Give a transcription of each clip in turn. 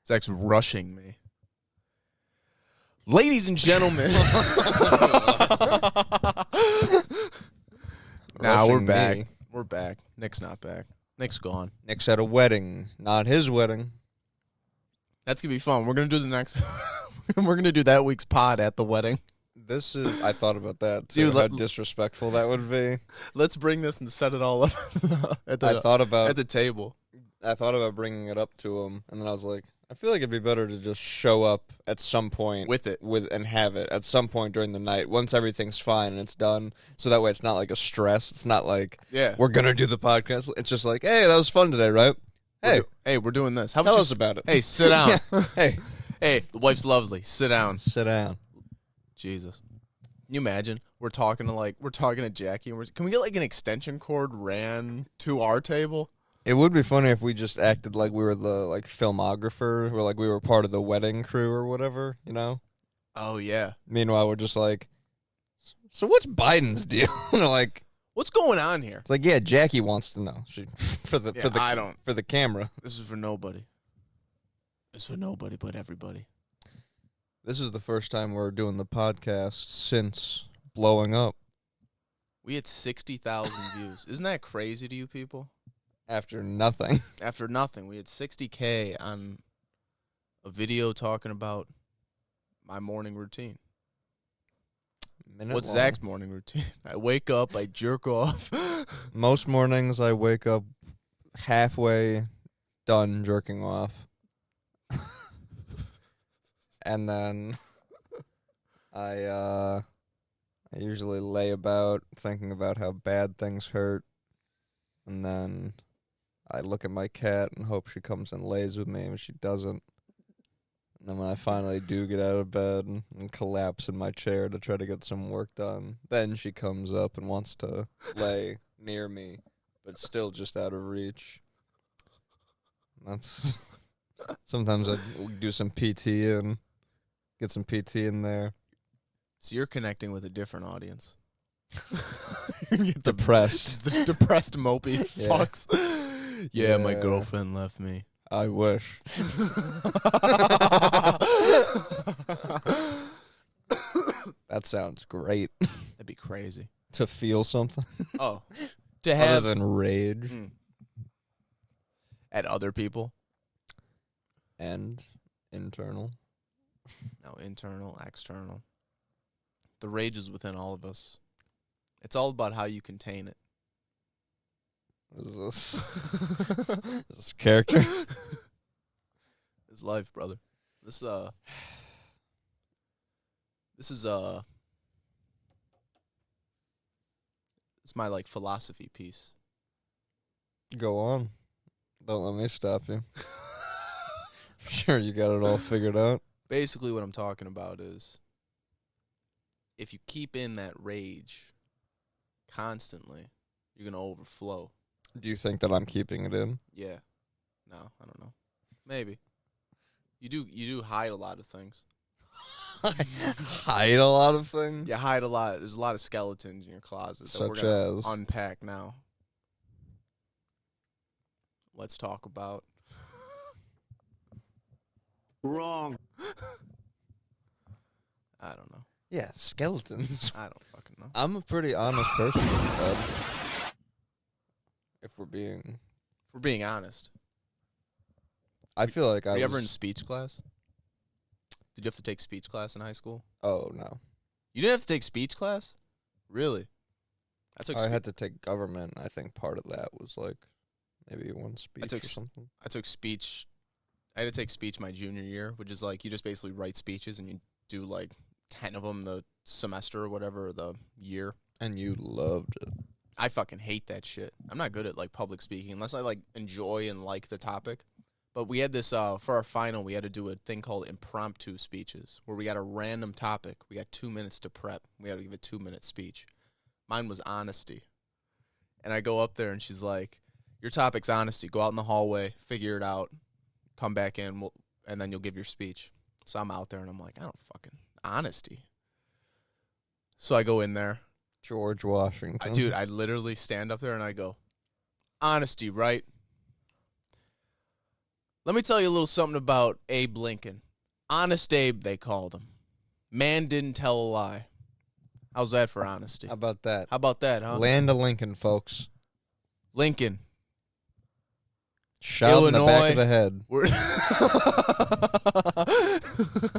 Zach's rushing me. Ladies and gentlemen. Nah, we're back. Me. We're back. Nick's not back. Nick's gone. Nick's at a wedding, not his wedding. That's gonna be fun. We're gonna do the next. We're gonna do that week's pod at the wedding. This is. I thought about that too. Dude, how disrespectful that would be. Let's bring this and set it all up at the at the table. I thought about bringing it up to him, and then I was like, I feel like it'd be better to just show up at some point with it, and have it at some point during the night once everything's fine and it's done. So that way, it's not like a stress. It's not like we're gonna do the podcast. It's just like, hey, that was fun today, right? Hey, we're doing this. How Tell us about it. Hey, sit down. Hey, the wife's lovely. Sit down. Sit down. Jesus. Can you imagine? We're talking to Jackie, and can we get like an extension cord ran to our table? It would be funny if we just acted like we were the filmographer, or like we were part of the wedding crew or whatever, you know? Oh yeah. Meanwhile, we're just like, so what's Biden's deal? Like, what's going on here? It's like, yeah, Jackie wants to know. For the camera. This is for nobody. It's for nobody but everybody. This is the first time we're doing the podcast since blowing up. We had 60,000 views. Isn't that crazy to you people? After nothing. After nothing. We had 60K on a video talking about my morning routine. What's Zach's morning routine? I wake up, I jerk off. Most mornings I wake up halfway done jerking off. And then I usually lay about thinking about how bad things hurt. And then I look at my cat and hope she comes and lays with me, and she doesn't. And then when I finally do get out of bed and collapse in my chair to try to get some work done, then she comes up and wants to lay near me, but still just out of reach. That's sometimes I do some PT and get some PT in there. So you're connecting with a different audience. Depressed. The depressed mopey fucks. Yeah, my girlfriend left me. I wish. That sounds great. That'd be crazy. To feel something. Oh. To have. Other than rage. At other people. And internal. No, internal, external. The rage is within all of us. It's all about how you contain it. What is this? Is this character? It's life, brother. This is it's my philosophy piece. Go on. Don't let me stop you. Sure you got it all figured out. Basically what I'm talking about is if you keep in that rage constantly, you're going to overflow. Do you think that I'm keeping it in? Yeah. No, I don't know. Maybe. You do hide a lot of things. Hide a lot of things? Yeah, hide a lot. There's a lot of skeletons in your closet that we're going to unpack now. Let's talk about... Wrong. I don't know. Yeah, skeletons. I don't fucking know. I'm a pretty honest person, bud. If we're being honest. I feel like Were you ever in speech class? Did you have to take speech class in high school? Oh, no. You didn't have to take speech class? Really? I had to take government. I think part of that was maybe one speech or something. I took speech. I had to take speech my junior year, which is you just basically write speeches and you do 10 of them the semester or whatever, the year. And you loved it. I fucking hate that shit. I'm not good at public speaking unless I enjoy and like the topic. But we had this for our final, we had to do a thing called Impromptu Speeches, where we got a random topic. We got 2 minutes to prep. We had to give a 2-minute speech. Mine was honesty. And I go up there and she's like, your topic's honesty. Go out in the hallway, figure it out, come back in, and then you'll give your speech. So I'm out there and I'm like, I don't fucking honesty. So I go in there. George Washington. Dude, I literally stand up there and I go, honesty, right? Let me tell you a little something about Abe Lincoln. Honest Abe, they called him. Man didn't tell a lie. How's that for honesty? How about that? How about that, huh? Land of Lincoln, folks. Lincoln. Shot in the back of the head.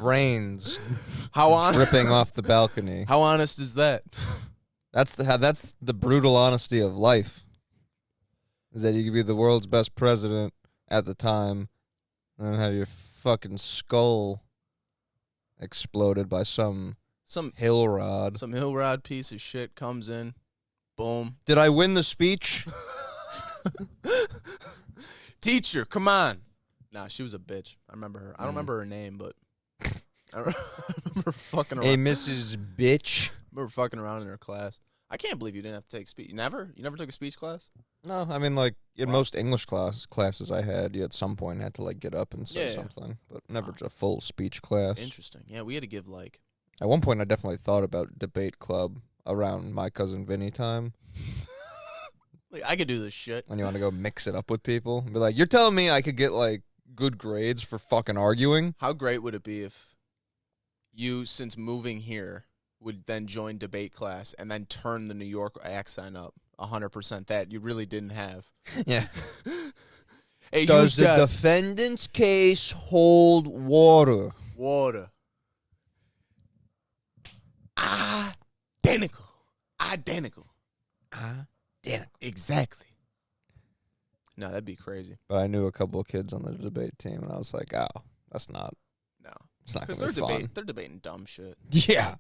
Brains dripping off the balcony. How honest is that? That's the brutal honesty of life. Is that you could be the world's best president at the time and then have your fucking skull exploded by some hill rod. Some hill rod piece of shit comes in. Boom. Did I win the speech? Teacher, come on. Nah, she was a bitch. I remember her. I don't remember her name, but I remember fucking around. Hey, Mrs. Bitch. I remember fucking around in her class. I can't believe you didn't have to take speech. You never took a speech class? No, I mean, like, in most English classes I had, you at some point had to, like, get up and say something, but never a full speech class. Interesting. Yeah, we had to give, like... At one point, I definitely thought about debate club around my cousin Vinny time. Like, I could do this shit. When you want to go mix it up with people. Be like, you're telling me I could get, like, good grades for fucking arguing? How great would it be if you, since moving here, would then join debate class and then turn the New York accent up 100% that you really didn't have? Yeah. Hey, does the defendant's case hold water? Water. Identical. Exactly. No, that'd be crazy. But I knew a couple of kids on the debate team, and I was like, oh, that's not. No. It's not because going to be fun. They're debating dumb shit. Yeah.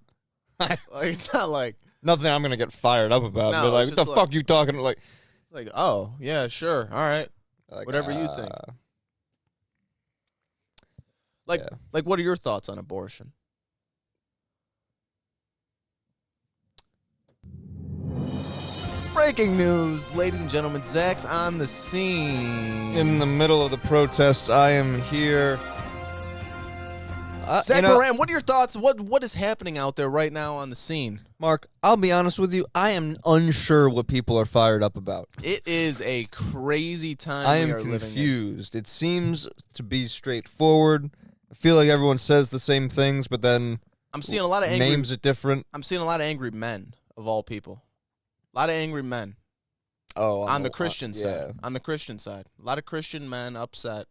Like, it's not like... Nothing I'm going to get fired up about. No, but like, what the fuck you talking? Like, oh, yeah, sure. All right. Like, whatever you think. Like, what are your thoughts on abortion? Breaking news, ladies and gentlemen. Zach's on the scene. In the middle of the protests, I am here. Zach Moran, what are your thoughts? What is happening out there right now on the scene? Mark, I'll be honest with you. I am unsure what people are fired up about. It is a crazy time. I am confused. It seems to be straightforward. I feel like everyone says the same things, but then I'm seeing a lot of names are different. I'm seeing a lot of angry men, of all people. A lot of angry men. Oh, on the Christian side. Yeah. On the Christian side. A lot of Christian men upset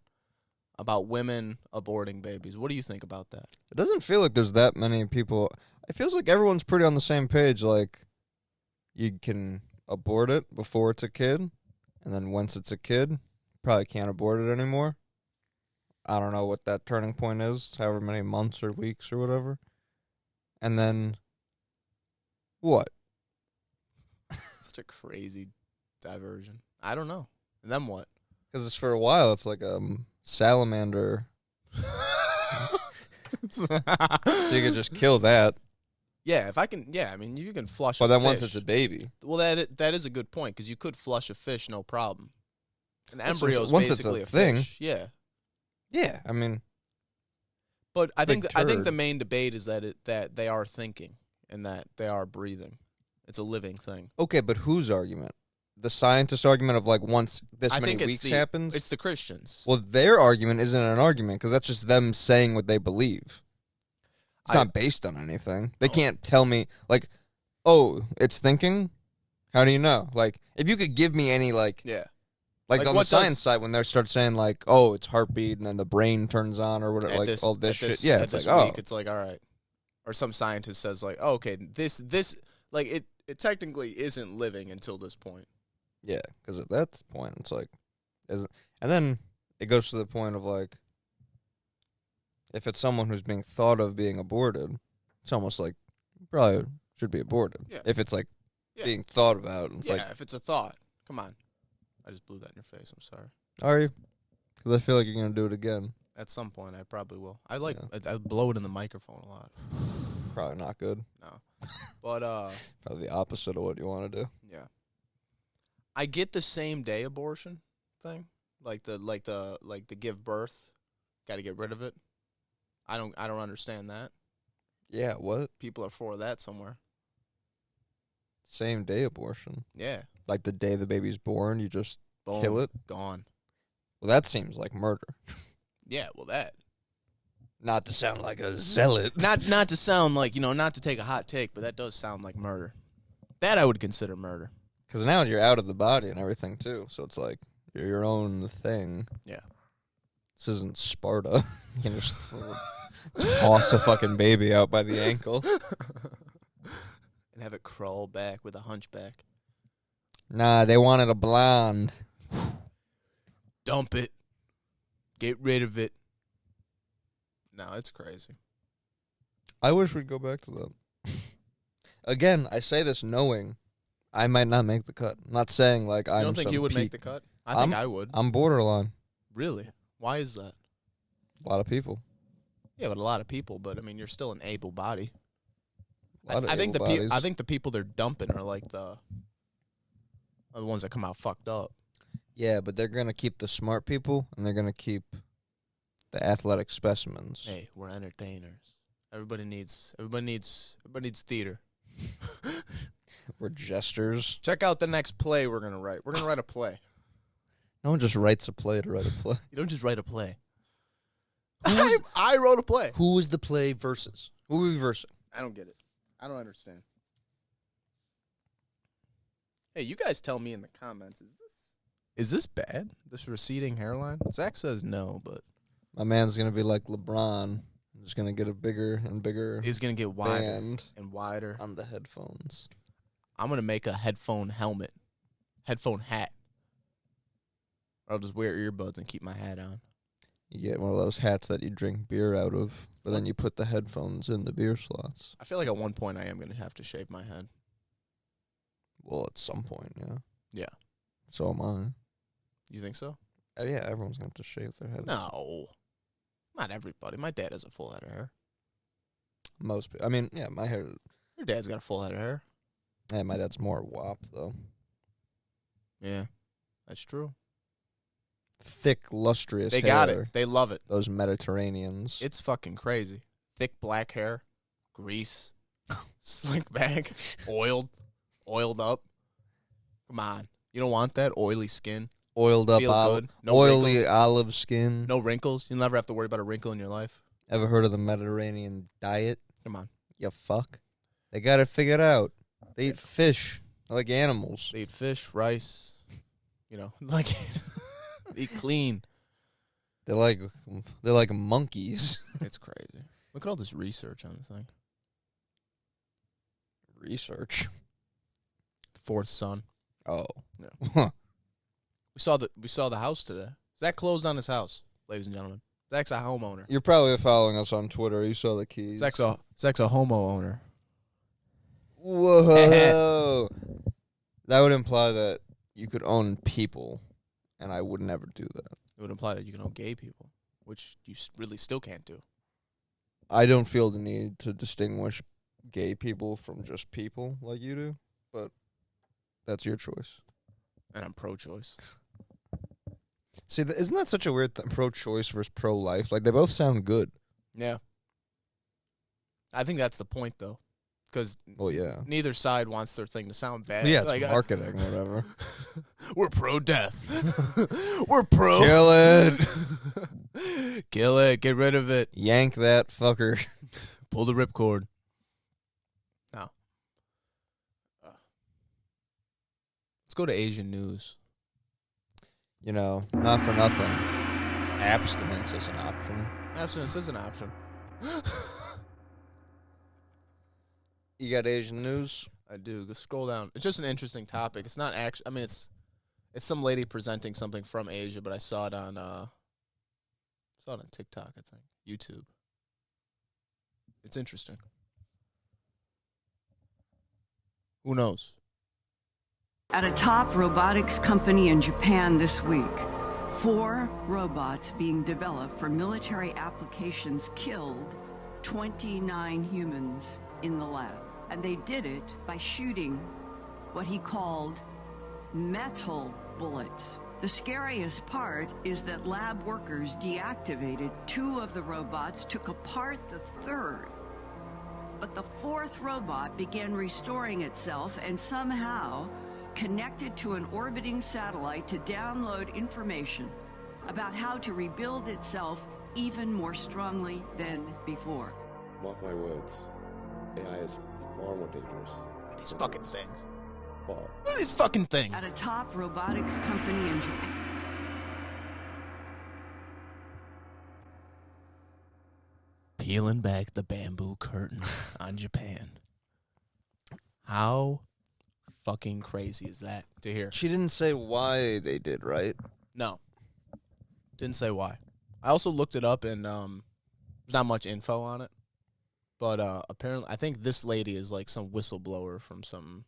about women aborting babies. What do you think about that? It doesn't feel like there's that many people. It feels like everyone's pretty on the same page. Like, you can abort it before it's a kid, and then once it's a kid, probably can't abort it anymore. I don't know what that turning point is, however many months or weeks or whatever. And then, what? Such a crazy diversion. I don't know. And then what? Because it's for a while, it's like salamander. So you could just kill that. Yeah, if I can. Yeah, I mean, you can flush. But a then fish. once it's a baby. Well, that is a good point because you could flush a fish, no problem. An embryo is once basically it's a thing. fish. Yeah. Yeah, I mean. But I think the main debate is that they are thinking and that they are breathing. It's a living thing. Okay, but whose argument? The scientist argument of like once this many weeks happens? It's the Christians. Well, their argument isn't an argument because that's just them saying what they believe. It's not based on anything. They can't tell me, like, oh, it's thinking? How do you know? Like, if you could give me any, like... Yeah. Like on the science side, when they start saying, like, oh, it's heartbeat, and then the brain turns on or whatever, like, all this shit. Yeah, it's like, oh. It's like, all right. Or some scientist says, like, oh, okay, this, like, it technically isn't living until this point. Yeah, because at that point, it's like... And then it goes to the point of, like, if it's someone who's being thought of being aborted, it's almost like probably should be aborted. Yeah. If it's like being thought about. It's like, if it's a thought. Come on. I just blew that in your face. I'm sorry. Are you? Because I feel like you're going to do it again. At some point, I probably will. I blow it in the microphone a lot. Probably not good. No. But, probably the opposite of what you want to do. Yeah. I get the same day abortion thing. Like the give birth. Got to get rid of it. I don't understand that. Yeah, what? People are for that somewhere. Same day abortion. Yeah. Like the day the baby's born, you just kill it? Gone. Well, that seems like murder. Yeah, well, that. Not to sound like a zealot. Not to sound like, not to take a hot take, but that does sound like murder. That I would consider murder. Because now you're out of the body and everything, too. So it's like you're your own thing. Yeah. This isn't Sparta. You can just toss a fucking baby out by the ankle. And have it crawl back with a hunchback. Nah, they wanted a blonde. Dump it. Get rid of it. No, it's crazy. I wish we'd go back to that. Again, I say this knowing I might not make the cut. I'm not saying like I'm. You don't think you would make the cut? I think I would. I'm borderline. Really? Why is that? A lot of people. Yeah, but a lot of people. But I mean, you're still an able body. I think the people they're dumping are like the ones that come out fucked up. Yeah, but they're gonna keep the smart people and they're gonna keep the athletic specimens. Hey, we're entertainers. Everybody needs theater. We're jesters. Check out the next play we're gonna write. We're gonna write a play. No one just writes a play to write a play. You don't just write a play. I wrote a play. Who was the play versus? Who are we versing? I don't get it. I don't understand. Hey, you guys tell me in the comments, is this bad? This receding hairline? Zach says no, but my man's gonna be like LeBron. He's gonna get a bigger and bigger. He's gonna get wider band and wider on the headphones. I'm gonna make a headphone helmet, headphone hat. I'll just wear earbuds and keep my hat on. You get one of those hats that you drink beer out of, but then you put the headphones in the beer slots. I feel like at one point I am gonna have to shave my head. Well, at some point, yeah. Yeah. So am I. You think so? Yeah, everyone's gonna have to shave their heads. No, not everybody. My dad has a full head of hair. Most people. I mean, yeah, my hair. Your dad's got a full head of hair. Yeah, my dad's more wop, though. Yeah, that's true. Thick, lustrous hair. They got it. They love it. Those Mediterraneans. It's fucking crazy. Thick black hair, grease, slick back, oiled up. Come on. You don't want that oily skin? Oiled up, oily wrinkles. olive skin. No wrinkles? You'll never have to worry about a wrinkle in your life? Ever heard of the Mediterranean diet? Come on. You fuck. They got it figured out. They eat fish like animals. They eat fish, rice, like eat clean. They're like monkeys. It's crazy. Look at all this research on this thing. Research? The fourth son. Oh. Yeah. We saw the house today. Zach closed on his house, ladies and gentlemen. Zach's a homeowner. You're probably following us on Twitter. You saw the keys. Zach's a homo owner. Whoa. That would imply that you could own people, and I would never do that. It would imply that you can own gay people, which you really still can't do. I don't feel the need to distinguish gay people from just people like you do, but that's your choice. And I'm pro-choice. See, isn't that such a weird thing? Pro-choice versus pro-life? Like, they both sound good. Yeah. I think that's the point, though. Because neither side wants their thing to sound bad. Yeah, it's marketing, whatever. We're pro-death. We're pro. Kill it. Kill it. Get rid of it. Yank that fucker. Pull the ripcord. No. Let's go to Asian news. Not for nothing. Abstinence is an option. Abstinence is an option. You got Asian news? I do. Go scroll down. It's just an interesting topic. It's not actually. I mean, it's some lady presenting something from Asia, but I saw it on TikTok. I think YouTube. It's interesting. Who knows? At a top robotics company in Japan this week, 4 robots being developed for military applications killed 29 humans in the lab. And they did it by shooting what he called metal bullets. The scariest part is that lab workers deactivated 2 of the robots, took apart the 3rd. But the 4th robot began restoring itself and somehow connected to an orbiting satellite to download information about how to rebuild itself even more strongly than before. Mark my words, AI is far more dangerous. Look at these fucking things. Far. Look at these fucking things. At a top robotics company in Japan. Peeling back the bamboo curtain on Japan. How fucking crazy is that to hear? She didn't say why they did, right? No. Didn't say why. I also looked it up, and there's not much info on it. But apparently, I think this lady is like some whistleblower from some,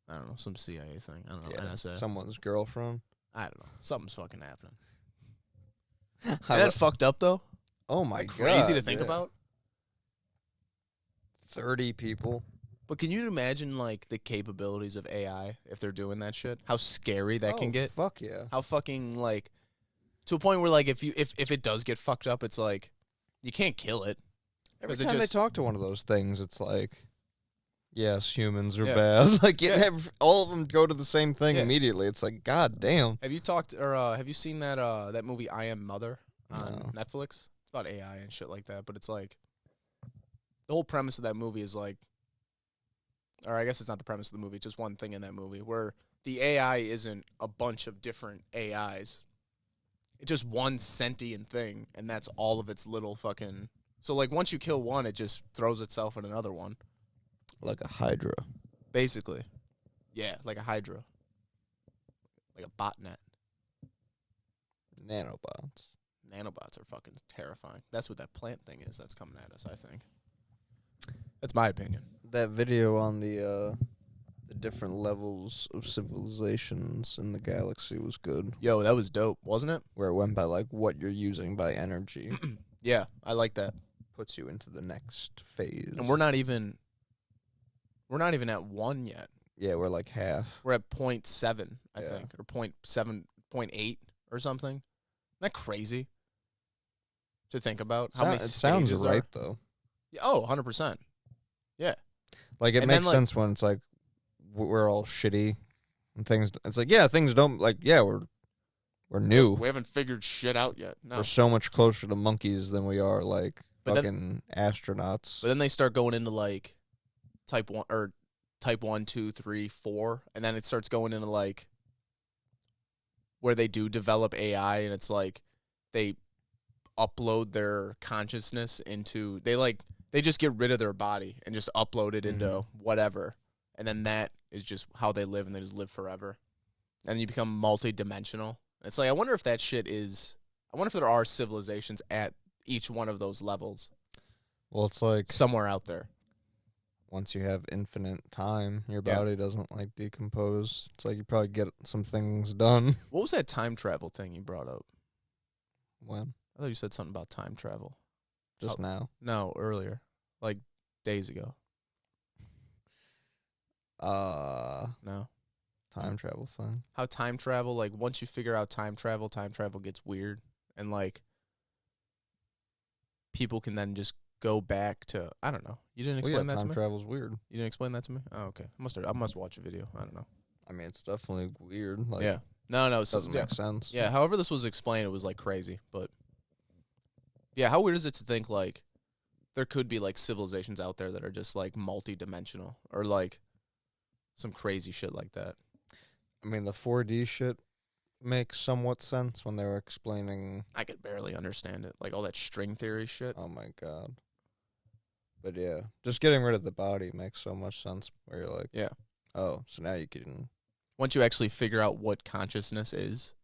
I don't know, some CIA thing. I don't know, NSA. Someone's girlfriend. I don't know. Something's fucking happening. I Isn't lo- that fucked up, though? oh my Like, god. crazy to think yeah. about. 30 people. But can you imagine, like, the capabilities of AI if they're doing that shit? How scary that can get? Fuck yeah. How fucking, like, to a point where, like, if it does get fucked up, it's like, you can't kill it. Every 'Cause it time just- they talk to one of those things, it's like, yes, humans are Yeah. bad. Like, Yeah. all of them go to the same thing Yeah. immediately. It's like, god damn. Have you talked, or have you seen that movie I Am Mother on No. Netflix? It's about AI and shit like that, but it's like, the whole premise of that movie is like, or I guess it's not the premise of the movie, it's just one thing in that movie, where the AI isn't a bunch of different AIs. It's just one sentient thing, and that's all of its little fucking... So, like, once you kill one, it just throws itself in another one. Like a hydra. Basically. Yeah, like a Hydra. Like a botnet. Nanobots. Nanobots are fucking terrifying. That's what that plant thing is that's coming at us, I think. That's my opinion. That video on the different levels of civilizations in the galaxy was good. Yo, that was dope, wasn't it? Where it went by, like, what you're using by energy. Yeah, I like that. Puts you into the next phase. And we're not even at 1 yet. Yeah, we're like half. We're at 0.7, I Yeah. think, or 0.7, 0.8 or something. Isn't that crazy to think about? How many It sounds stages right, are? though. Yeah, oh, 100%. Yeah. Like, it And then, makes like- sense when it's like, we're all shitty. And things, it's like, yeah, things don't, like, yeah, we're new. We haven't figured shit out yet. No. We're so much closer to monkeys than we are, like, But fucking astronauts. But then they start going into like type 1 or type 1, 2, 3, 4, and then it starts going into like where they do develop AI, and it's like they upload their consciousness into they just get rid of their body and just upload it into whatever, and then that is just how they live, and they just live forever, and you become multi-dimensional. It's like I wonder if there are civilizations at each one of those levels Well, it's like, somewhere out there. once you have infinite time, your Yeah. body doesn't, like, decompose. It's like you probably get some things done. What was that time travel thing you brought up? When? I thought you said something about time travel. Just now. No, earlier, like days ago. No. Time travel thing. How time travel, like once you figure out time travel gets weird, and like people can then just go back to, I don't know. You didn't Well, explain yeah, that to time me? travel's weird. You didn't explain that to me? Oh, okay. I must watch a video. I don't know. I mean, it's definitely weird. Like, Yeah. No, it doesn't make sense. Yeah, however this was explained, it was like crazy, but yeah, how weird is it to think like there could be like civilizations out there that are just like multi-dimensional or like some crazy shit like that. I mean, the 4D shit makes somewhat sense when they were explaining. I could barely understand it. Like all that string theory shit. Oh my god. But yeah, just getting rid of the body makes so much sense. Where you're like, Yeah. oh, so now you can. Once you actually figure out what consciousness is,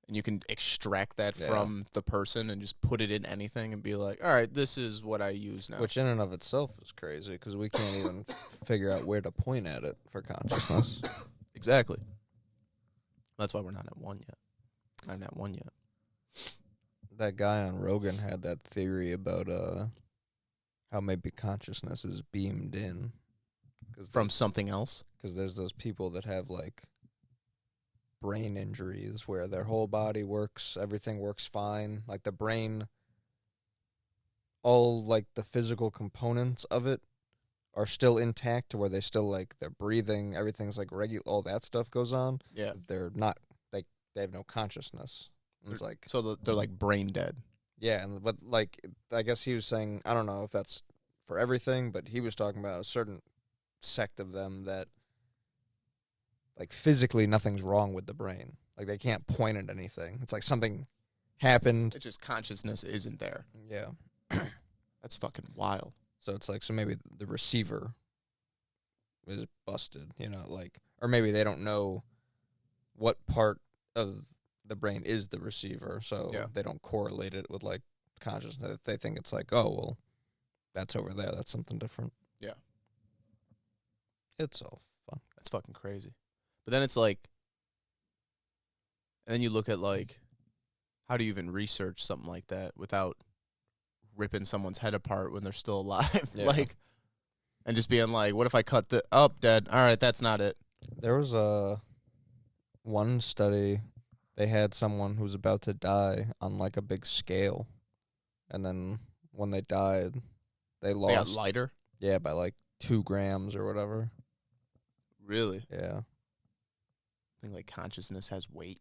and you can extract that Yeah. from the person and just put it in anything and be like, all right, this is what I use now. Which in and of itself is crazy because we can't even figure out where to point at it for consciousness. Exactly. That's why we're not at 1 yet. Not at 1 yet. That guy on Rogan had that theory about how maybe consciousness is beamed in. From something else? Because there's those people that have, like, brain injuries where their whole body works, everything works fine. Like, the brain, all, like, the physical components of it are still intact to where they still, like, they're breathing, everything's, like, regular, all that stuff goes on. Yeah. They're not, like, they have no consciousness. And it's like, So they're like brain dead. yeah, but like, I guess he was saying, I don't know if that's for everything, but he was talking about a certain sect of them that, like, physically nothing's wrong with the brain. Like, they can't point at anything. It's like something happened. It's just consciousness isn't there. Yeah. That's fucking wild. So it's like, so maybe the receiver is busted, you know, like, or maybe they don't know what part of the brain is the receiver, so they don't correlate it with, like, consciousness. They think it's like, oh, well, that's over there. That's something different. Yeah. It's all fun. That's fucking crazy. But then it's like, and then you look at, like, how do you even research something like that without ripping someone's head apart when they're still alive? Yeah. Like, and just being like, what if I cut the, oh, dead. All right, that's not it. There was one study, they had someone who was about to die on, like, a big scale. And then when they died, they lost. They got lighter? Yeah, by, like, 2 grams or whatever. Really? Yeah. I think, like, consciousness has weight.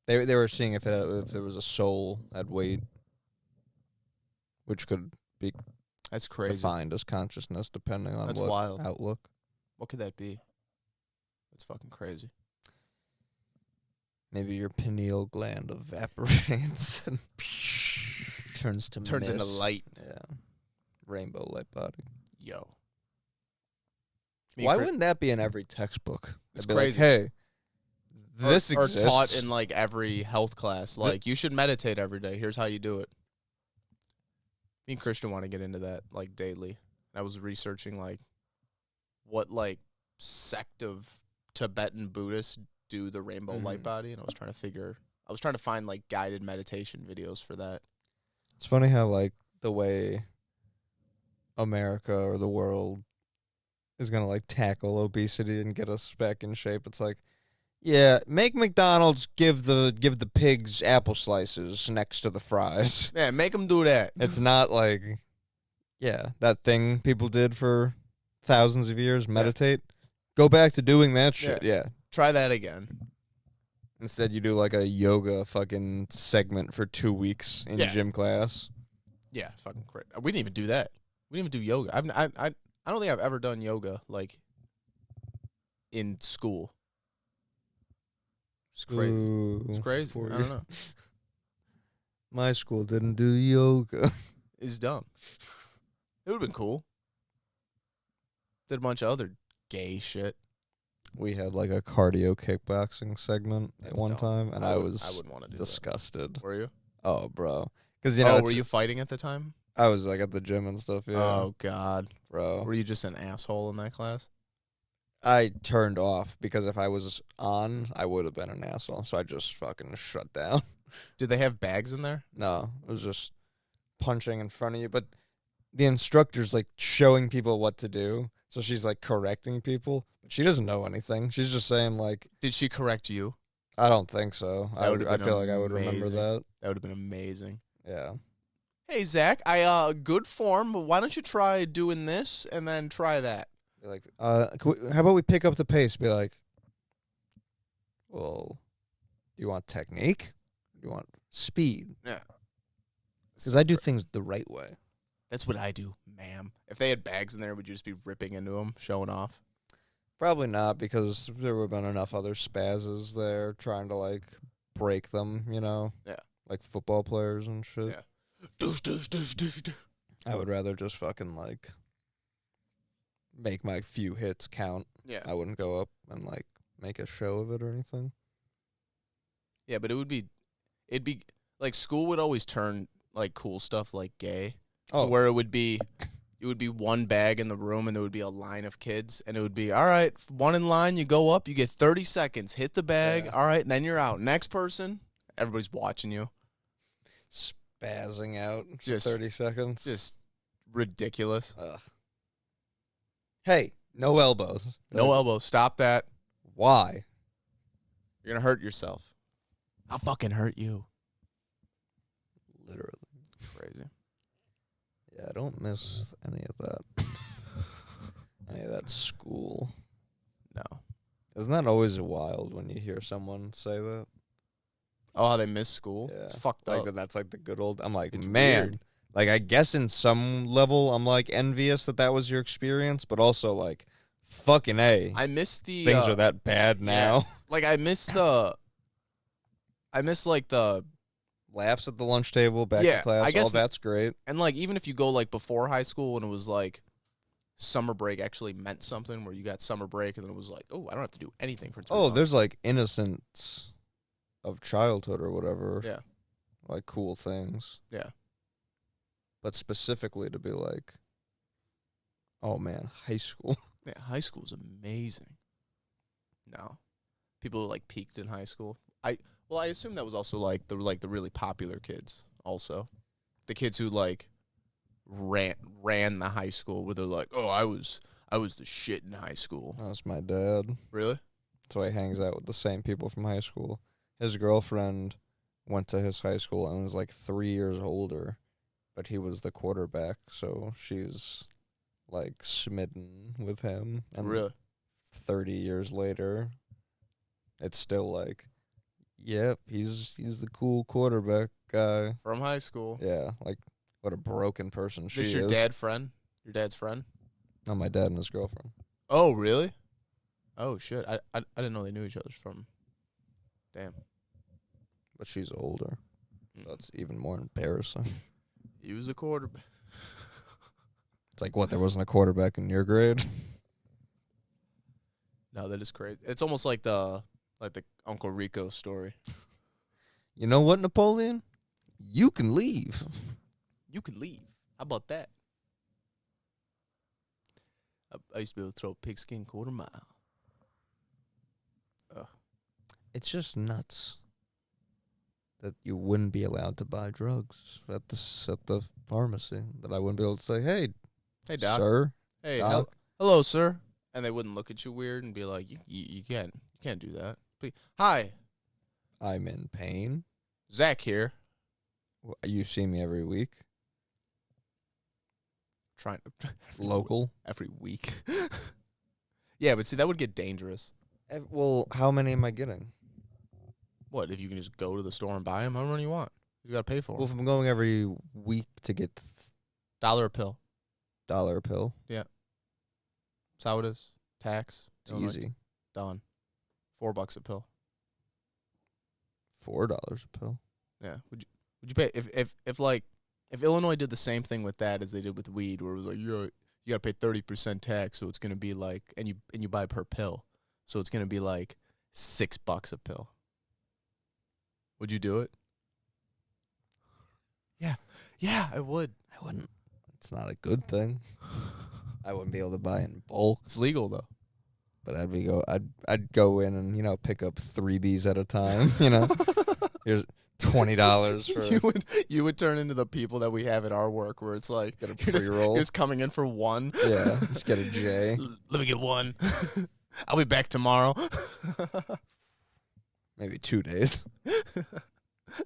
They were seeing if there was a soul at weight, which could be That's crazy. defined as consciousness depending on That's what wild. outlook. What could that be? That's fucking crazy. Maybe your pineal gland evaporates and turns Turns into mist. light. Yeah. Rainbow light body. Yo. Why wouldn't that be in every textbook? It's They'd be crazy. Like, hey, this or exists. taught in, like, every health class. Like, you should meditate every day. Here's how you do it. Me and Christian want to get into that, like, daily. I was researching, like, what, like, sect of Tibetan Buddhists do the rainbow light body, and I was trying to find, like, guided meditation videos for that. It's funny how, like, the way America or the world is going to, like, tackle obesity and get us back in shape. It's like, yeah, make McDonald's give the pigs apple slices next to the fries. Yeah, make them do that. It's not like, yeah, that thing people did for thousands of years, meditate. Go back to doing that shit, yeah. Try that again. Instead, you do, like, a yoga fucking segment for 2 weeks in gym class. Yeah, fucking great. We didn't even do that. We didn't even do yoga. I don't think I've ever done yoga, like, in school. It's crazy. Ooh, It's crazy. for I you. don't know. My school didn't do yoga. It's dumb. It would have been cool. Did a bunch of other gay shit. We had, like, a cardio kickboxing segment at That's one dumb. time, and I was wouldn't want to do disgusted. that. Were you? Oh, bro. Because, you know, were you fighting at the time? I was, like, at the gym and stuff, yeah. Oh, God. Bro. Were you just an asshole in that class? I turned off, because if I was on, I would have been an asshole, so I just fucking shut down. Did they have bags in there? No, it was just punching in front of you, but the instructor's, like, showing people what to do, so she's, like, correcting people, but she doesn't know anything. She's just saying, like... Did she correct you? I don't think so. That would've I been feel like I would remember amazing. that. That would have been amazing. Yeah. Hey, Zach, good form, but why don't you try doing this and then try that? Be like, how about we pick up the pace? Be like, well, do you want technique? Do you want speed? Yeah. Because I do things the right way. That's what I do, ma'am. If they had bags in there, would you just be ripping into them, showing off? Probably not, because there would have been enough other spazzes there trying to, like, break them, you know? Yeah. Like football players and shit. Yeah. Doosh, doosh, doosh, doosh, doosh. I would rather just fucking, like, make my few hits count. Yeah. I wouldn't go up and, like, make a show of it or anything. Yeah, but it'd be, like, school would always turn, like, cool stuff like gay. Oh. Where it would be one bag in the room and there would be a line of kids and it would be, all right, one in line, you go up, you get 30 seconds, hit the bag, Yeah. all right, and then you're out. Next person, everybody's watching you. Spazzing out for Just- 30 seconds. Just ridiculous. Ugh. Hey, no elbows. No elbow. Stop that. Why? You're going to hurt yourself. I'll fucking hurt you. Literally. Crazy. Yeah, I don't miss any of that. Any of that school. No. Isn't that always wild when you hear someone say that? Oh, how they miss school? Yeah. It's fucked Like up. that's like the good old. I'm like, It's man. weird. Like, I guess in some level, I'm like envious that was your experience, but also like, fucking A. I miss the Things are that bad now. Yeah. Like I miss like the Laughs at the lunch table, back to class. I guess all that's great. and like even if you go like before high school when it was like summer break actually meant something where you got summer break and then it was like, oh, I don't have to do anything for 3 months. There's like innocence of childhood or whatever. Yeah. Like cool things. Yeah. But specifically to be like, oh man, high school. Yeah, high school's amazing. No. People like peaked in high school. I assume that was also like the really popular kids also. The kids who like ran the high school where they're like, "Oh, I was the shit in high school." That was my dad. Really? So he hangs out with the same people from high school. His girlfriend went to his high school and was like 3 years older, but he was the quarterback, so she's like smitten with him. And Really? 30 years later, it's still like, yep, he's the cool quarterback guy. From high school. Yeah, like what a broken person she This is. your dad friend? Your dad's friend? No, my dad and his girlfriend. Oh, really? Oh shit. I didn't know they knew each other from. Damn. But she's older. That's even more embarrassing. He was the quarterback. It's like, what, there wasn't a quarterback in your grade? No, that is crazy. It's almost like the Uncle Rico story. You know what, Napoleon? You can leave. You could leave. How about that? I used to be able to throw a pigskin quarter mile. It's just nuts that you wouldn't be allowed to buy drugs at the pharmacy. That I wouldn't be able to say, hey, Doc. sir. Hey, Doc. hello, sir. And they wouldn't look at you weird and be like, you can't do that. Hi, I'm in pain. Zach here. You see me every week. Trying to Local. every week. Yeah, but see, that would get dangerous. Well, how many am I getting? What, if you can just go to the store and buy them however many you want? You got to pay for Well, them. if I'm going every week to get $1 a pill. $1 a pill, That's how it is. Tax. it's Illinois, easy. Done. $4 a pill. $4 a pill. Yeah. Would you pay if Illinois did the same thing with that as they did with weed, where it was like you got to pay 30% tax, so it's going to be like, and you buy per pill, so it's going to be like $6 a pill. Would you do it? Yeah, I would. I wouldn't. It's not a good thing. I wouldn't be able to buy in bulk, It's legal though. but I'd go in and pick up 3Bs at a time. Here's $20 for You would turn into the people that we have at our work, where it's like get a you're pre-roll. just coming in for one. Yeah, just get a J. Let me get one. I'll be back tomorrow. Maybe 2 days.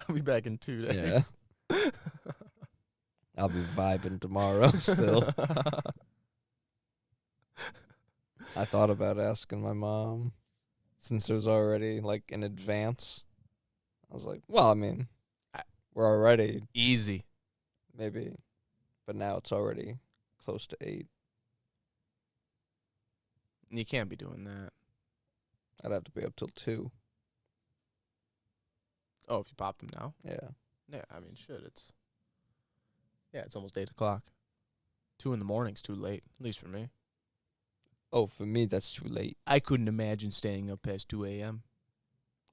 I'll be back in 2 days. Yeah. I'll be vibing tomorrow still. I thought about asking my mom, since it was already like in advance. I was like, well, I mean, we're already Easy. maybe, but now it's already close to 8. You can't be doing that. I'd have to be up till 2. Oh, if you pop them now? Yeah. Yeah, I mean, shit, it's almost 8 o'clock. 2 in the morning's too late, at least for me. Oh, for me, that's too late. I couldn't imagine staying up past 2 a.m.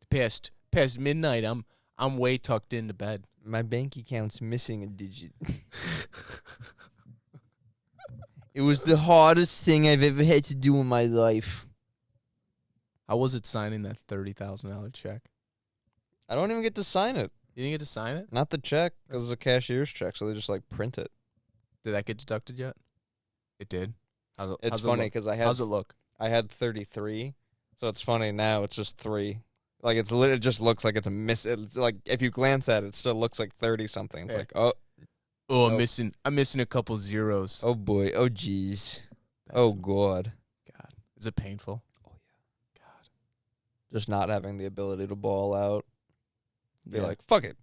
Past midnight, I'm way tucked into bed. My bank account's missing a digit. It was the hardest thing I've ever had to do in my life. How was it signing that $30,000 check? I don't even get to sign it. You didn't get to sign it? Not the check, because it's a cashier's check, so they just print it. Did that get deducted yet? It did. It's funny because How's it look? I had 33, so it's funny now. It's just 3. Like it just looks like it's a miss. It's like if you glance at it, it still looks like 30 something. It's Yeah. like oh, I'm missing a couple zeros. oh boy, oh geez, That's- oh god. God, is it painful? Oh yeah. God, Just not having the ability to ball out. Be like, fuck it.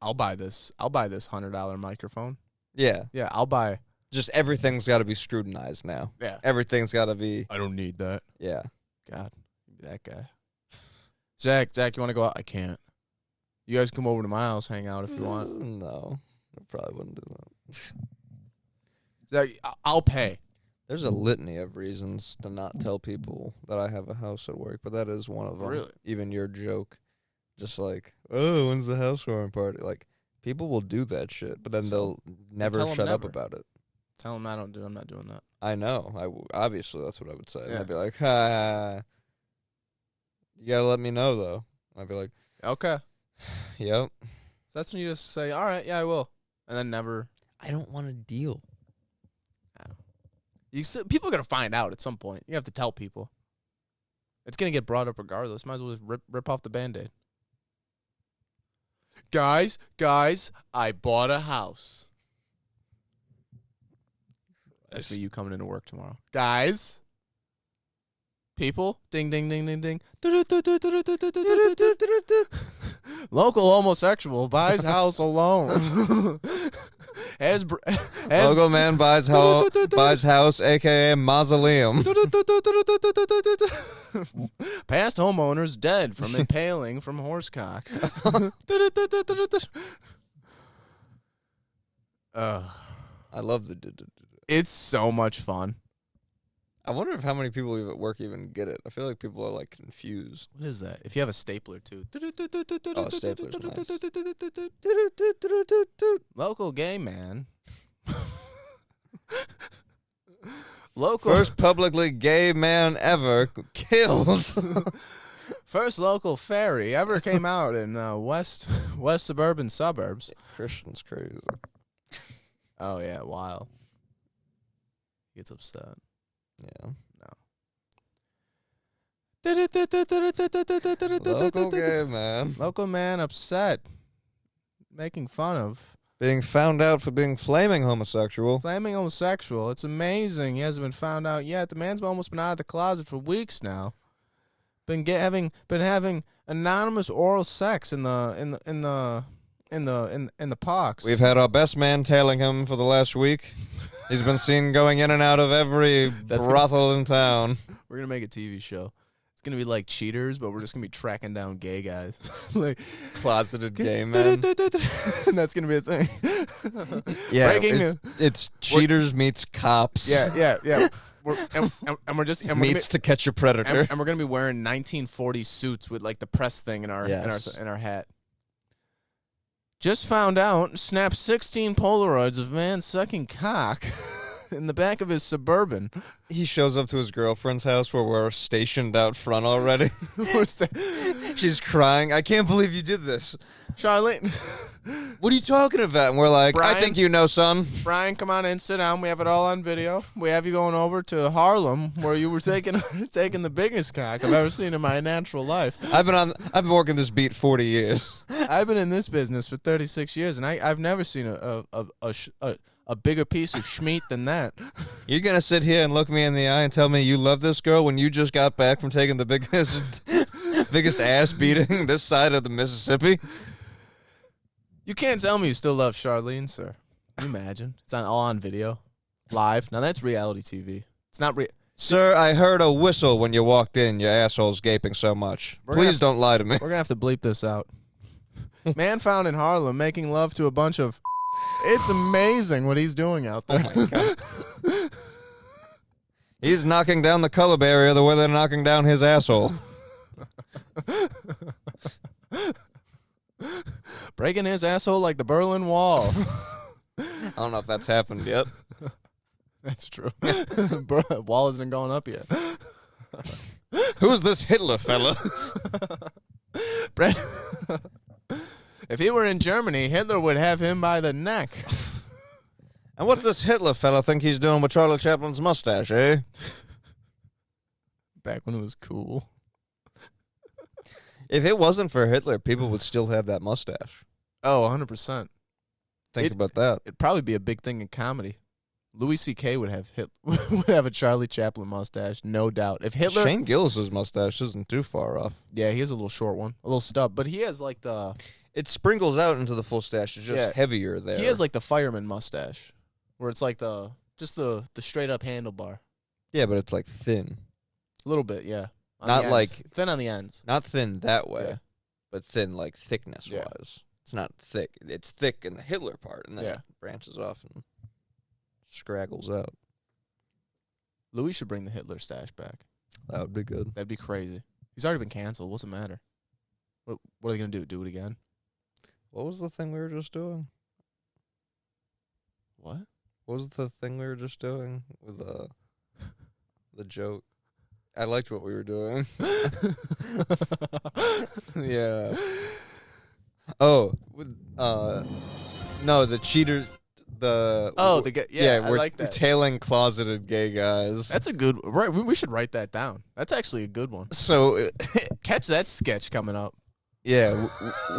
I'll buy this $100 microphone. Yeah. Yeah, I'll buy. Just everything's got to be scrutinized now. Yeah. Everything's got to be. I don't need that. Yeah. God, that guy. Zach, you want to go out? I can't. You guys come over to my house, hang out if you want. No, I probably wouldn't do that. Zach, I'll pay. There's a litany of reasons to not tell people that I have a house at work, but that is one of them. Really? Even your joke. Just like, oh, when's the housewarming party? Like, people will do that shit, but then they'll never shut up about it. Tell them I'm not doing that. I know. Obviously, that's what I would say. Yeah. And I'd be like, ha. You got to let me know, though. I'd be like, Okay. yep. So that's when you just say, all right, yeah, I will. And then never. I don't want to deal. People are going to find out at some point. You have to tell people. It's going to get brought up regardless. Might as well just rip off the Band-Aid. Guys, I bought a house. That's for you coming into work tomorrow. Guys. People. Ding, ding, ding, ding, ding. Local homosexual buys house alone. Local man buys house, a.k.a. mausoleum. Past homeowners dead from impaling from horsecock. I love the... It's so much fun. I wonder if how many people at work even get it. I feel like people are, like, confused. What is that? If you have a stapler, too. Oh, stapler's nice. Local gay man. Local First publicly gay man ever killed. First local fairy ever came out in west suburban suburbs. Christian's crazy. Oh, yeah, wild. He gets upset. Yeah. No. Local gay man. Local man upset. Making fun of. Being found out for being flaming homosexual. Flaming homosexual. It's amazing. He hasn't been found out yet. The man's almost been out of the closet for weeks now. Been having anonymous oral sex in the parks. We've had our best man tailing him for the last week. He's been seen going in and out of every brothel in town. We're gonna make a TV show. It's gonna be like Cheaters, but we're just gonna be tracking down gay guys, like closeted gay men. And that's gonna be a thing. Yeah, it's Cheaters meets cops. Yeah. We're just meets To Catch a Predator, and we're gonna be wearing 1940s suits with like the press thing in our hat. Just found out, snapped 16 Polaroids of man sucking cock in the back of his Suburban. He shows up to his girlfriend's house where we're stationed out front already. She's crying. I can't believe you did this. Charlotte. What are you talking about? And we're like, Brian, I think you know, son. Brian, come on in, sit down. We have it all on video. We have you going over to Harlem where you were taking the biggest cock I've ever seen in my natural life. I've been working this beat 40 years. I've been in this business for 36 years, and I've never seen a bigger piece of schmeat than that. You're going to sit here and look me in the eye and tell me you love this girl when you just got back from taking the biggest ass beating this side of the Mississippi? You can't tell me you still love Charlene, sir. Can you imagine? It's all on video. Live. Now that's reality TV. It's not Sir, I heard a whistle when you walked in. Your asshole's gaping so much. Please don't lie to me. We're going to have to bleep this out. Man found in Harlem making love to a bunch of... It's amazing what he's doing out there. Oh, my God. He's knocking down the color barrier the way they're knocking down his asshole. Breaking his asshole like the Berlin Wall. I don't know if that's happened yet. That's true. Wall hasn't gone up yet. Who's this Hitler fella? Brett, if he were in Germany, Hitler would have him by the neck. And what's this Hitler fella think he's doing with Charlie Chaplin's mustache, eh? Back when it was cool. If it wasn't for Hitler, people would still have that mustache. Oh, 100%. Think about that. It'd probably be a big thing in comedy. Louis C.K. would have would have a Charlie Chaplin mustache, no doubt. If Hitler, Shane Gillis's mustache isn't too far off. yeah, he has a little short one, a little stub, but he has like the It sprinkles out into the full stash. It's just heavier there. he has like the fireman mustache, where it's like the straight up handlebar, yeah, but it's like thin. a little bit, yeah. On Not the ends. like- thin on the ends. Not thin that way, Yeah. but thin like thickness Yeah. wise. It's not thick. It's thick in the Hitler part, and then Yeah. it branches off and scraggles out. Louis should bring the Hitler stash back. That would be good. That'd be crazy. He's already been canceled. What's the matter? What are they gonna do? Do it again? What was the thing we were just doing? What? What was the thing we were just doing with the joke? I liked what we were doing. Yeah. Oh, no, the cheaters. The guy. Yeah, I we're like that. tailing closeted gay guys. That's a good. Right, we should write that down. That's actually a good one. So, Catch that sketch coming up. yeah,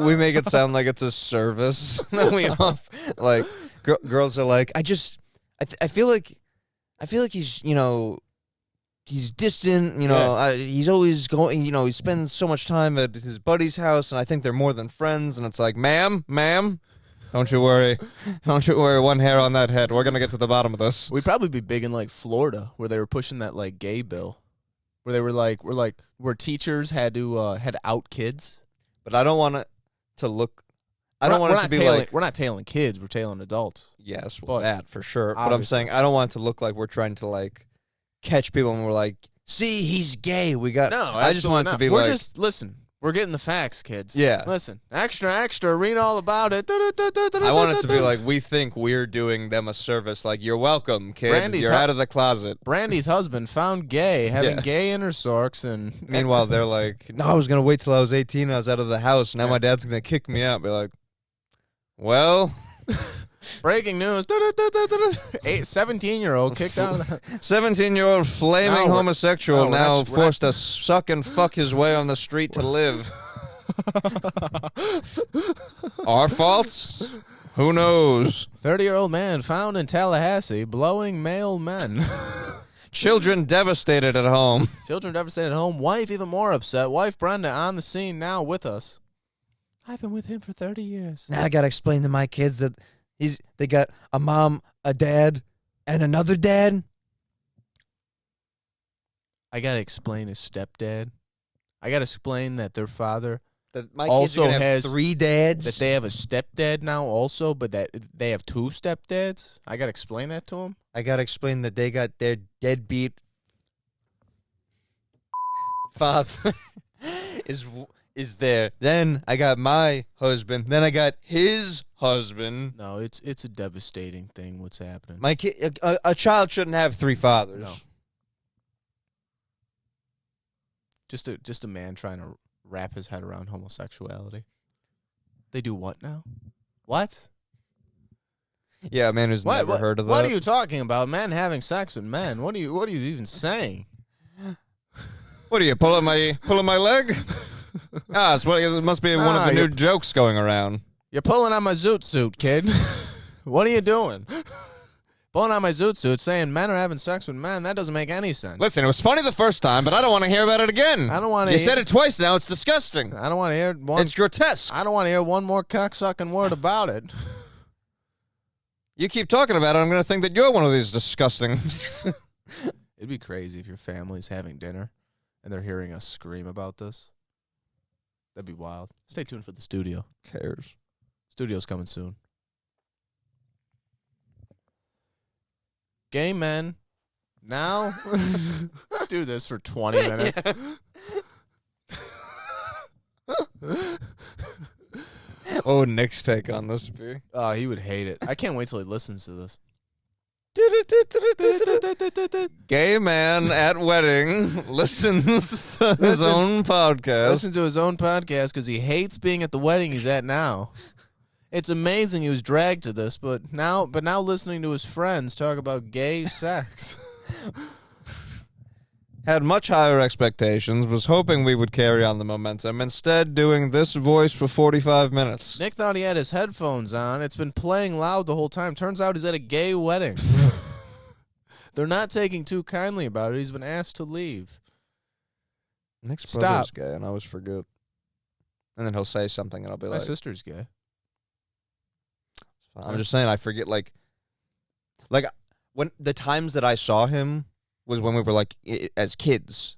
we make it sound like it's a service that we offer. Like, girls are like, I feel like he's, he's distant, he's always going, he spends so much time at his buddy's house, and I think they're more than friends, and it's like, ma'am, don't you worry, one hair on that head, we're gonna get to the bottom of this. We'd probably be big in like Florida, where they were pushing that like gay bill, where they were like, where teachers had to had out kids. But I don't want it to look, I don't want it to be like, we're not tailing kids, we're tailing adults. yes, But that for sure, but I'm obviously. saying I don't want it to look like we're trying to like catch people and we're like, see, he's gay, we got, No, I just want it to be we're like, just listen. We're getting the facts, kids. Yeah. Listen, extra, read all about it. I want it to be like, we think we're doing them a service. Like, you're welcome, kid. Brandy's you're out of the closet. Brandy's husband found gay, having Yeah. gay inner sorks, and Meanwhile, they're like, no, I was going to wait till I was 18 and I was out of the house. Now Yeah. my dad's going to kick me out. Be like, well, breaking news: 17-year-old kicked out of the 17-year-old flaming No, we're- homosexual no, we're now not- we're forced to suck and fuck his way on the street to live. Our faults? Who knows? 30-year-old man found in Tallahassee blowing male men. Children devastated at home. Children devastated at home. Wife even more upset. Wife Brenda on the scene now with us. I've been with him for 30 years. Now I got to explain to my kids that they got a mom, a dad, and another dad. I got to explain his stepdad. I got to explain that their father, That my Also kids are gonna has- have 3 dads. that they have a stepdad now also, but that they have 2 stepdads. I got to explain that to him. I gotta explain that they got their deadbeat father is there. Then I got my husband. Then I got his husband. No, it's a devastating thing what's happening. My kid, a child shouldn't have 3 fathers. No. Just a man trying to wrap his head around homosexuality. They do what now? What? Yeah, a man who's never heard of that. What are you talking about? Men having sex with men? What are you even saying? What are you pulling my leg? It must be one of Nah, the new you're- jokes going around. You're pulling on my zoot suit, kid. What are you doing? Pulling on my zoot suit, saying men are having sex with men. That doesn't make any sense. Listen, it was funny the first time, but I don't want to hear about it again. I don't wanna You hear- said it twice now. It's disgusting. I don't want to hear one. It's grotesque. I don't want to hear one more cocksucking word about it. You keep talking about it, I'm going to think that you're one of these disgusting. It'd be crazy if your family's having dinner and they're hearing us scream about this. That'd be wild. Stay tuned for the studio. Cares. Studio's coming soon. Gay men now do this for 20 minutes. Oh, Nick's take on this would be. Oh, he would hate it. I can't wait till he listens to this. Gay man at wedding listens to his Listens- own podcast. Listen to his own podcast because he hates being at the wedding he's at now. It's amazing he was dragged to this, but now listening to his friends talk about gay sex. Had much higher expectations, was hoping we would carry on the momentum. Instead, doing this voice for 45 minutes. Nick thought he had his headphones on. It's been playing loud the whole time. Turns out he's at a gay wedding. They're not taking too kindly about it. He's been asked to leave. Nick's Stop. brother's gay, and I always forget. And then he'll say something, and I'll be My like, sister's gay. I'm just saying, I forget, like, when the times that I saw him was when we were, like, as kids.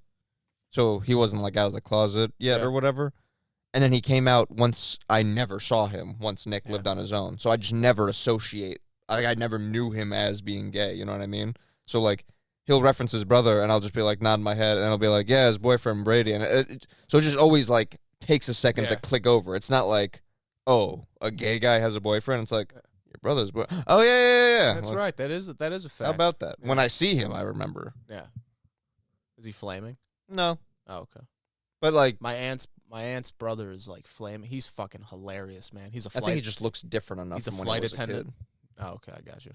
So he wasn't, like, out of the closet yet or whatever. And then he came out once I never saw him, once Nick lived on his own. So I just never associate, I never knew him as being gay, you know what I mean? So, like, he'll reference his brother, and I'll just be, like, nodding my head, and I'll be like, yeah, his boyfriend Brady. And so it just always, like, takes a second to click over. It's not like, oh, a gay guy has a boyfriend. It's like, your brother's boy. Oh, yeah. That's like, right. That is a fact. How about that? Yeah. When I see him, I remember. Yeah. Is he flaming? No. Oh, okay. But, like, My aunt's brother is, like, flaming. He's fucking hilarious, man. He's a I flight. think he just looks different enough. He's a from when flight he was attendant. A kid. Oh, okay. I got you.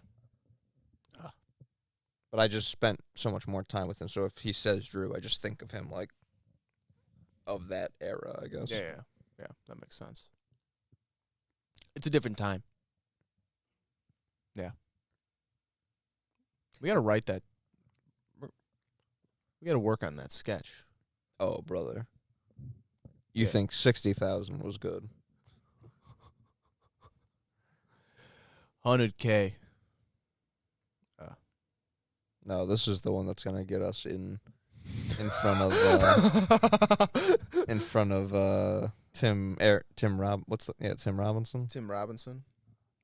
But I just spent so much more time with him. So if he says Drew, I just think of him, like, of that era, I guess. Yeah. That makes sense. It's a different time. Yeah. We got to write that. We got to work on that sketch. Oh, brother. You think 60,000 was good? 100K. No, this is the one that's gonna get us in front of Tim Robinson. Tim Robinson.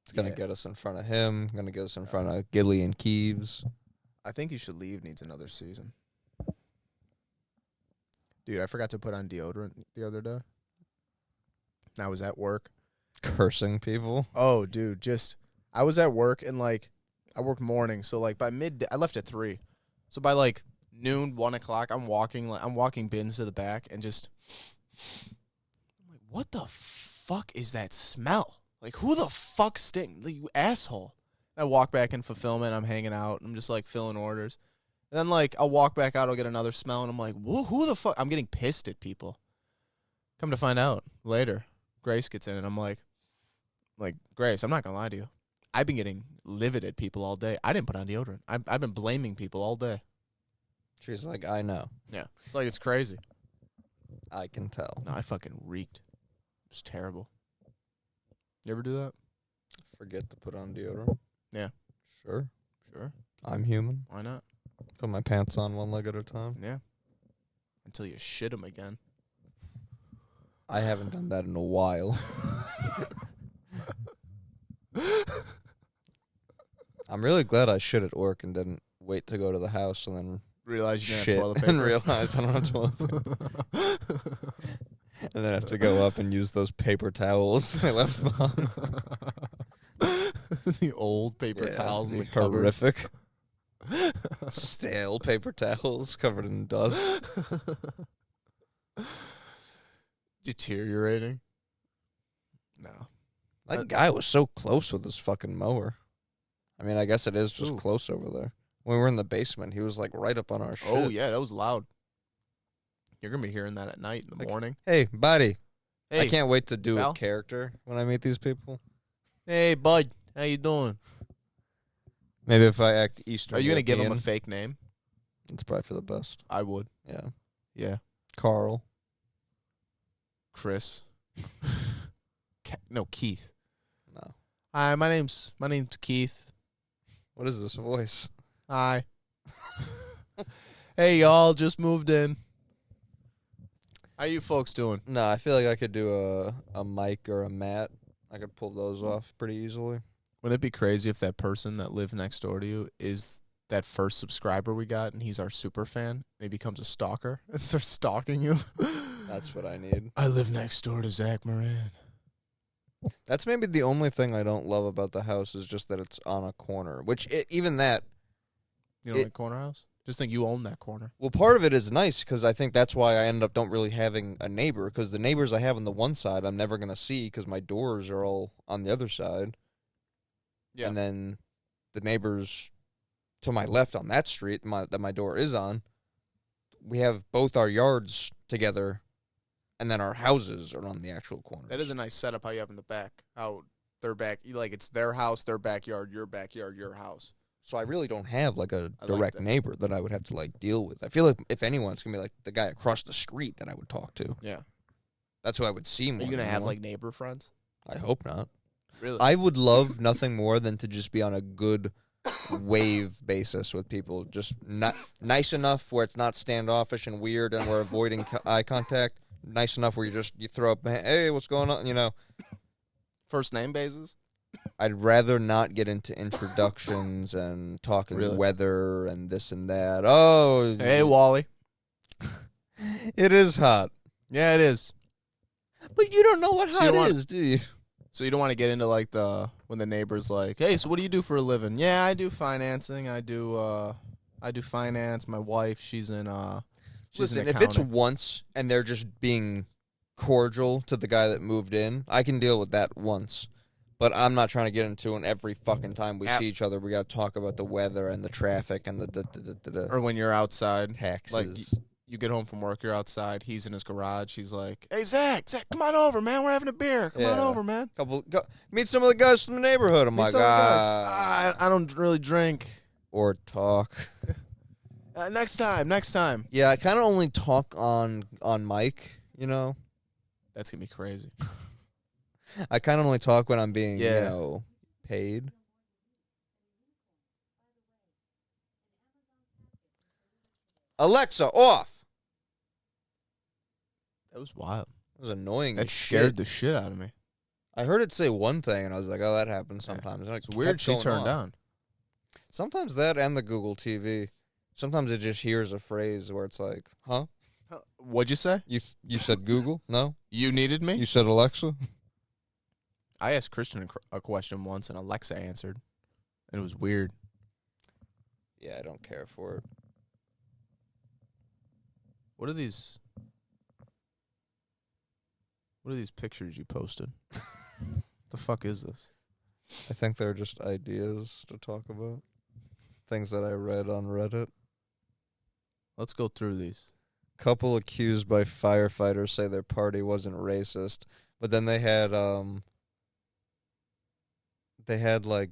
It's gonna get us in front of him. Gonna get us in front of Gillian Keeves. I think You Should Leave needs another season. Dude, I forgot to put on deodorant the other day. And I was at work. Cursing people. Oh, dude, I was at work and, like, I worked morning, so, like, by midday, I left at 3. So by, like, noon, 1 o'clock, I'm walking bins to the back and just, I'm like, what the fuck is that smell? Like, who the fuck stinks? Like, you asshole. And I walk back in fulfillment, I'm hanging out, and I'm just, like, filling orders. And then, like, I'll walk back out, I'll get another smell, and I'm like, who the fuck? I'm getting pissed at people. Come to find out later, Grace gets in, and I'm like, Grace, I'm not going to lie to you. I've been getting livid at people all day. I didn't put on deodorant. I've been blaming people all day. She's like, I know. Yeah. It's like, it's crazy. I can tell. No, I fucking reeked. It was terrible. You ever do that? Forget to put on deodorant. Yeah. Sure. Sure. I'm human. Why not? Put my pants on one leg at a time. Yeah. Until you shit them again. I haven't done that in a while. I'm really glad I shit at work and didn't wait to go to the house and then Realize you didn't shit have toilet paper. and realize I don't have toilet paper. And then have to go up and use those paper towels I left behind. The old paper towels in the cupboard. Horrific. Stale paper towels covered in dust. Deteriorating. No. That guy was so close with his fucking mower. I mean, I guess it is just close over there. When we were in the basement, he was like right up on our shit. Oh, yeah, that was loud. You're going to be hearing that at night in the morning. Hey, buddy. Hey, I can't wait to do pal. a character when I meet these people. Hey, bud. How you doing? Maybe if I act Eastern Are you going to give him a European, fake name? it's probably for the best. I would. Yeah. Yeah. Carl. Chris. No, Keith. No. Hi, my name's Keith. What is this voice? Hi. Hey, y'all, just moved in. How you folks doing? No, I feel like I could do a Mike or a Matt. I could pull those off pretty easily. Wouldn't it be crazy if that person that lived next door to you is that first subscriber we got and he's our super fan and he becomes a stalker and starts stalking you? That's what I need. I live next door to Zach Moran. That's maybe the only thing I don't love about the house is just that it's on a corner, which even that. You know, like corner house? Just think you own that corner. Well, part of it is nice because I think that's why I end up don't really having a neighbor because the neighbors I have on the one side I'm never going to see because my doors are all on the other side. Yeah. And then the neighbors to my left on that street that my door is on, we have both our yards together and then our houses are on the actual corners. That is a nice setup how you have in the back. How their back, like it's their house, their backyard, your house. So I really don't have like a I like direct that. neighbor that I would have to like deal with. I feel like if anyone, it's gonna be like the guy across the street that I would talk to. Yeah. That's who I would see more. Are you gonna than have anyone. like neighbor friends? I hope not. Really? I would love nothing more than to just be on a good wave basis with people. Just not nice enough where it's not standoffish and weird and we're avoiding eye contact. Nice enough where you throw up, hey, what's going on? You know. First name basis? I'd rather not get into introductions and talking Really? weather and this and that. Oh, Hey, Wally. it is hot. Yeah, it is. But you don't know what So you hot want- is, do you? So you don't want to get into like when the neighbor's like, "Hey, so what do you do for a living?" "Yeah, I do financing. I do finance. My wife, she's in Listen, if it's once and they're just being cordial to the guy that moved in, I can deal with that once. But I'm not trying to get into it every fucking time we see each other. We got to talk about the weather and the traffic and the or when you're outside, taxes. like you get home from work, you're outside, he's in his garage, he's like, "Hey, Zach, come on over, man. We're having a beer. Come on over, man. Meet some of the guys from the neighborhood." I'm Meet like, some of the guys. I don't really drink. or talk. Next time. Yeah, I kind of only talk on mic, you know. That's gonna be crazy. I kind of only talk when I'm being, Yeah. you know, paid. Alexa, off. That was wild. That was annoying. That as scared shit. the shit out of me. I heard it say one thing, and I was like, "Oh, that happens sometimes." And It's weird. She turned down. Sometimes that and the Google TV. Sometimes it just hears a phrase where it's like, "Huh? What'd you say? You said Google? No, You needed me? you said Alexa." I asked Christian a question once, and Alexa answered, and it was weird. Yeah, I don't care for it. What are these? What are these pictures you posted? The fuck is this? I think they're just ideas to talk about. Things that I read on Reddit. Let's go through these. Couple accused by firefighters say their party wasn't racist, but then they had like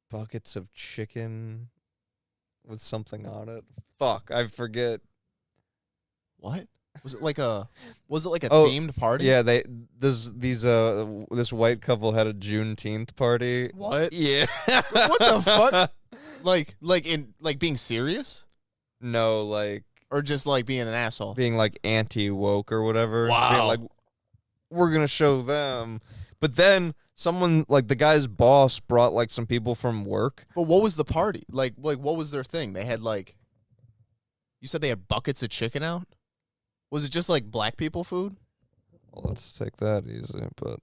buckets of chicken with something on it. Fuck, I forget. What? Was it like a Oh, themed party? Yeah, this white couple had a Juneteenth party. What? Yeah. What the fuck? Like being serious? No, like Or just like being an asshole? being like anti-woke or whatever. Wow. Being like, we're going to show them. But then someone, like the guy's boss brought like some people from work. But what was the party? Like what was their thing? They had like, you said they had buckets of chicken out? Was it just like black people food? Well, let's take that easy, but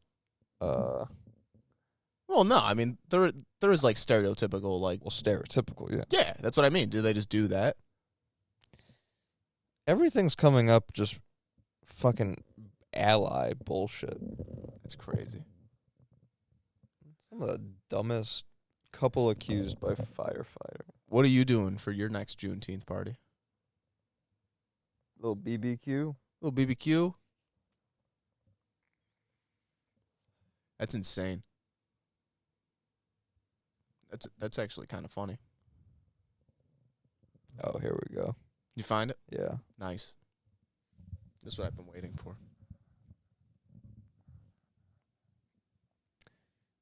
Well, no. I mean, there is like stereotypical like, well, stereotypical, yeah. yeah, that's what I mean. Do they just do that? Everything's coming up just fucking ally bullshit. It's crazy. Some of the dumbest couple accused by firefighter. What are you doing for your next Juneteenth party? Little BBQ. Little BBQ? That's insane. That's actually kind of funny. Oh, here we go. You find it? Yeah. Nice. This is what I've been waiting for.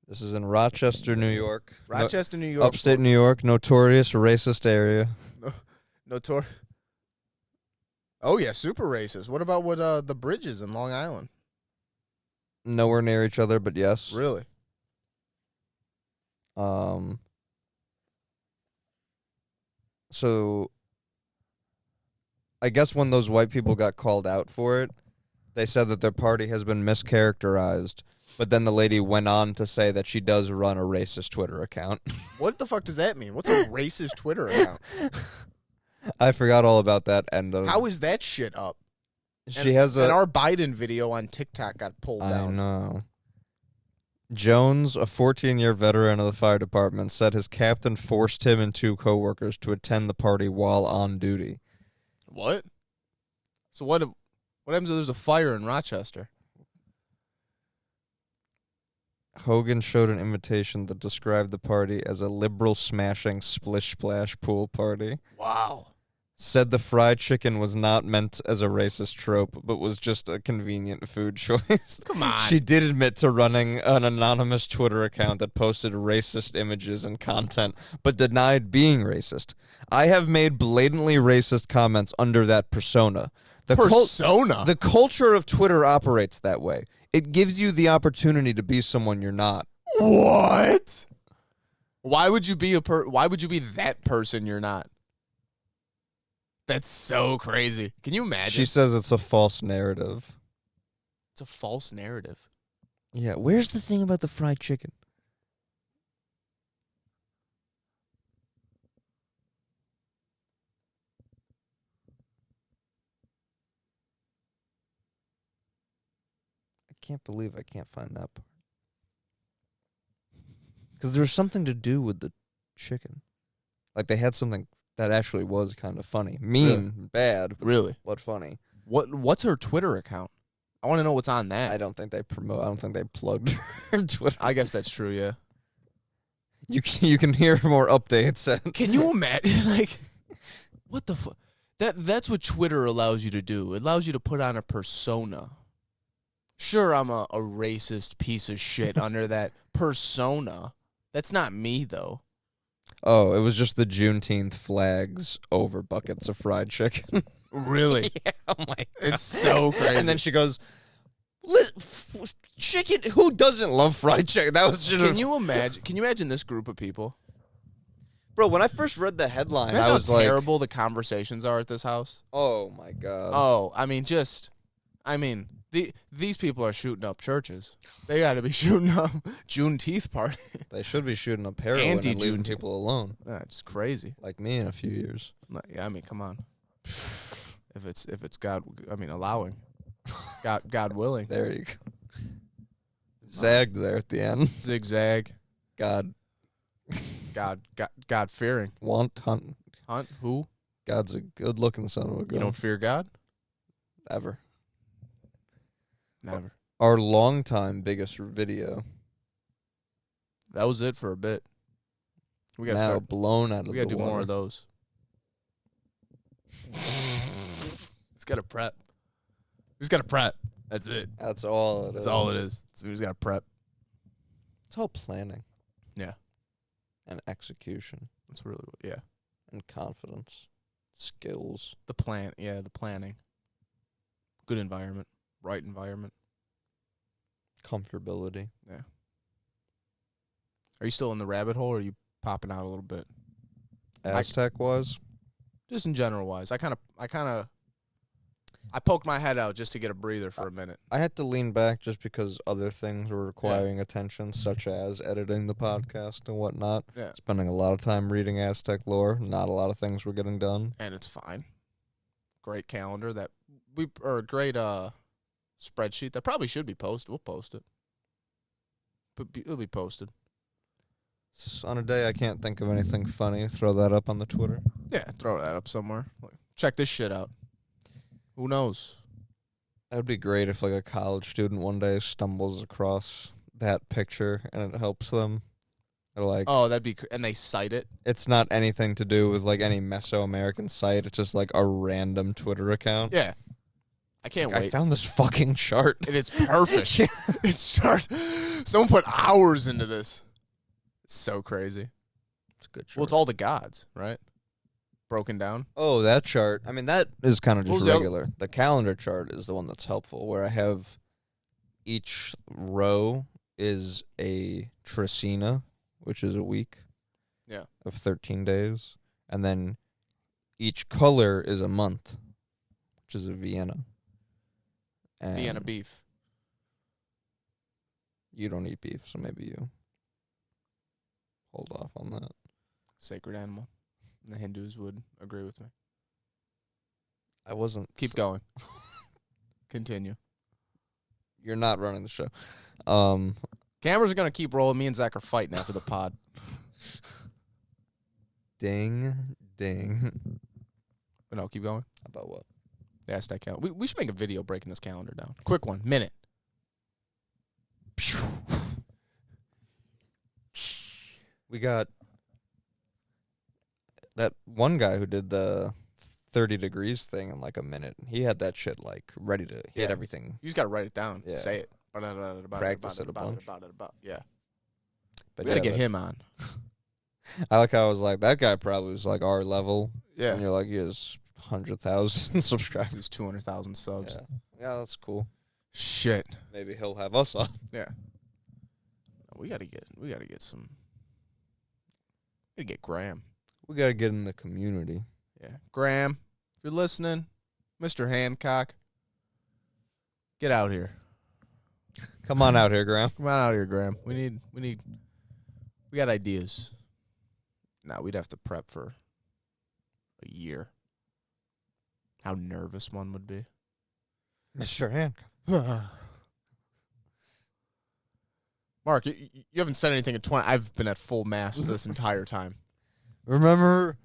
This is in Rochester, New York. Rochester, New York. Upstate New York, notorious racist area. Oh, yeah, super racist. What about the bridges in Long Island? Nowhere near each other, but yes. Really? So I guess when those white people got called out for it, they said that their party has been mischaracterized. But then the lady went on to say that she does run a racist Twitter account. What the fuck does that mean? What's a racist Twitter account? I forgot all about that end of. How is that shit up? She has a. And our Biden video on TikTok got pulled I down. know. Jones, a 14-year veteran of the fire department, said his captain forced him and two coworkers to attend the party while on duty. What? So what happens if there's a fire in Rochester? Hogan showed an invitation that described the party as a liberal smashing splish-splash pool party. Wow. Said the fried chicken was not meant as a racist trope, but was just a convenient food choice. Come on. She did admit to running an anonymous Twitter account that posted racist images and content, but denied being racist. I have made blatantly racist comments under that persona. The culture of Twitter operates that way. It gives you the opportunity to be someone you're not. What? Why would you be why would you be that person you're not? That's so crazy. Can you imagine? She says it's a false narrative. It's a false narrative. Yeah, where's the thing about the fried chicken? I can't believe I can't find that part. Because there's something to do with the chicken. Like they had something that actually was kind of funny. Mean, bad, Really? but funny. What's her Twitter account? I want to know what's on that. I don't think they plugged her Twitter. I guess that's true, yeah. You can hear more updates. Can you imagine? Like, what the fuck? That's what Twitter allows you to do. It allows you to put on a persona. Sure, I'm a racist piece of shit under that persona. That's not me, though. Oh, it was just the Juneteenth flags over buckets of fried chicken. Really? Yeah, oh my God. It's so crazy. And then she goes, chicken, who doesn't love fried chicken? That was just Can you imagine this group of people? Bro, when I first read the headline, Imagine I was how like, terrible the conversations are at this house. oh my God. Oh, these people are shooting up churches. They got to be shooting up Juneteenth party. They should be shooting up heroin and leaving people alone. That's crazy. Like me in a few years. Yeah, I mean, come on. If it's God, I mean, allowing, God willing. There you go. Zagged there at the end. Zigzag. God fearing. Hunt. Who? God's a good-looking son of a gun. You don't fear God? Ever. Never. Our longtime biggest video. That was it for a bit. We got now blown out of the We got to do water. more of those. Just got to prep. We just got to prep. That's it. That's all it is. That's all it is. So we just got to prep. It's all planning. Yeah. And execution. That's really, yeah. And confidence. Skills. The planning. Good environment. Right environment. Comfortability. Yeah. Are you still in the rabbit hole, or are you popping out a little bit? Aztec was? Just in general wise. I poked my head out just to get a breather for a minute. I had to lean back just because other things were requiring attention, such as editing the podcast and whatnot. Yeah. Spending a lot of time reading Aztec lore. Not a lot of things were getting done. And it's fine. Great calendar great spreadsheet that probably should be posted. We'll post it. But it'll be posted. On a day I can't think of anything funny, throw that up on the Twitter. Yeah, throw that up somewhere. Like, check this shit out. Who knows? That would be great if like a college student one day stumbles across that picture and it helps them. They're like, oh, and they cite it. It's not anything to do with like any Mesoamerican site. It's just like a random Twitter account. Yeah. I can't wait. I found this fucking chart. And it's perfect. It's chart. Someone put hours into this. It's so crazy. It's a good chart. Well, it's all the gods, right? Broken down. Oh, that chart. I mean, that is kind of just What was regular. The calendar chart is the one that's helpful, where I have each row is a trecina, which is a week of 13 days. And then each color is a month, which is a Vienna. And Vienna beef. You don't eat beef, so maybe you hold off on that. Sacred animal. The Hindus would agree with me. I wasn't. Keep going. Continue. You're not running the show. Cameras are going to keep rolling. Me and Zach are fighting after the pod. Ding, ding. But no, keep going. About what? The Aztec calendar. We should make a video breaking this calendar down. Quick one. Minute. We got that one guy who did the 30 degrees thing in like a minute. He had that shit like ready to hit everything. You just got to write it down. Yeah. Say it. Practice it a bunch. Yeah. But We got to get him on. I like how I was like, that guy probably was like our level. Yeah. And you're like, he has 100,000 subscribers. He's 200,000 subs. Yeah, that's cool. Shit. Maybe he'll have us on. Yeah. We gotta get some. We gotta get Graham. We gotta get in the community. Yeah, Graham, if you're listening, Mr. Hancock, get out here. Come on out here, Graham. Come on out here, Graham. We got ideas. Now we'd have to prep for a year. How nervous one would be. Mr. Hancock. Mark, you haven't said anything in 20. I've been at full mast this entire time. Remember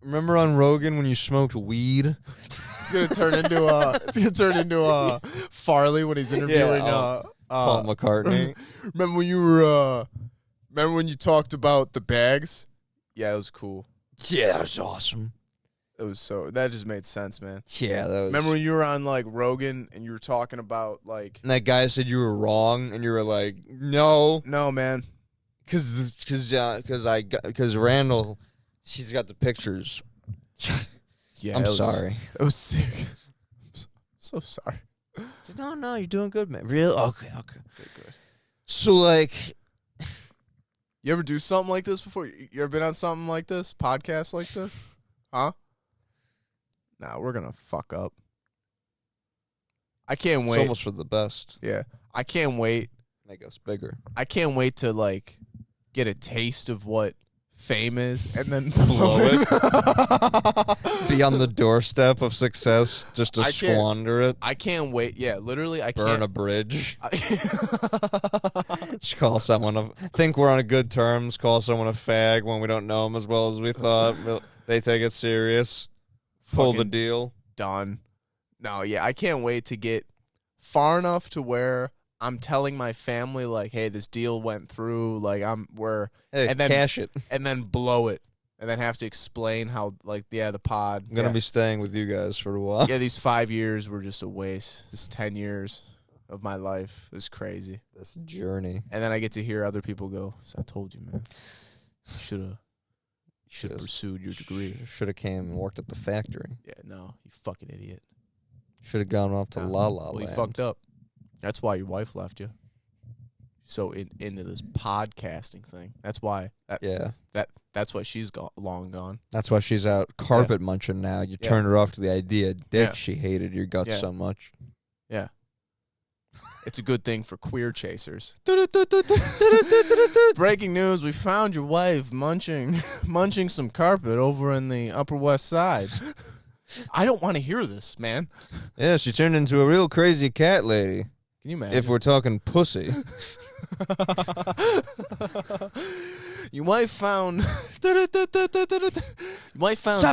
on Rogan when you smoked weed? It's gonna turn into Farley when he's interviewing Paul McCartney. Remember when you talked about the bags? Yeah, it was cool. Yeah, that was awesome. That just made sense, man. Yeah, that was. Remember when you were on like Rogan and you were talking about like, and that guy said you were wrong, and you were like, no, man, because Randall, she's got the pictures. Yeah, I'm sorry. It was sick. I'm so sorry. No, you're doing good, man. Real okay. Good. So like, you ever do something like this before? You ever been on something like this, podcast like this, huh? Nah, we're gonna fuck up. I can't wait. It's almost for the best. Yeah, I can't wait. Make us bigger. I can't wait to like get a taste of what fame is and then blow it. Be on the doorstep of success just to squander it. I can't wait. Yeah, literally, I Burn can't. a bridge. Just call someone think we're on good terms. Call someone a fag when we don't know them as well as we thought. They take it serious. Pull the deal. Done. No, yeah, I can't wait to get far enough to where I'm telling my family, like, hey, this deal went through, like, and then cash it. And then blow it. And then have to explain how, like, the pod. I'm going to be staying with you guys for a while. Yeah, these 5 years were just a waste. This 10 years of my life is crazy. This journey. And then I get to hear other people go, so I told you, man. You should have pursued your degree. Should have came and worked at the factory. Yeah, no, you fucking idiot. Should have gone off to La La Well, Land. you fucked up. That's why your wife left you. So into this podcasting thing. That's why. That's why she's long gone. That's why she's out carpet munching now. You turned her off to the idea. Dick, she hated your guts so much. Yeah. It's a good thing for queer chasers. Breaking news, we found your wife munching some carpet over in the Upper West Side. I don't want to hear this, man. Yeah, she turned into a real crazy cat lady. Can you imagine? If we're talking pussy. Your wife found... Stop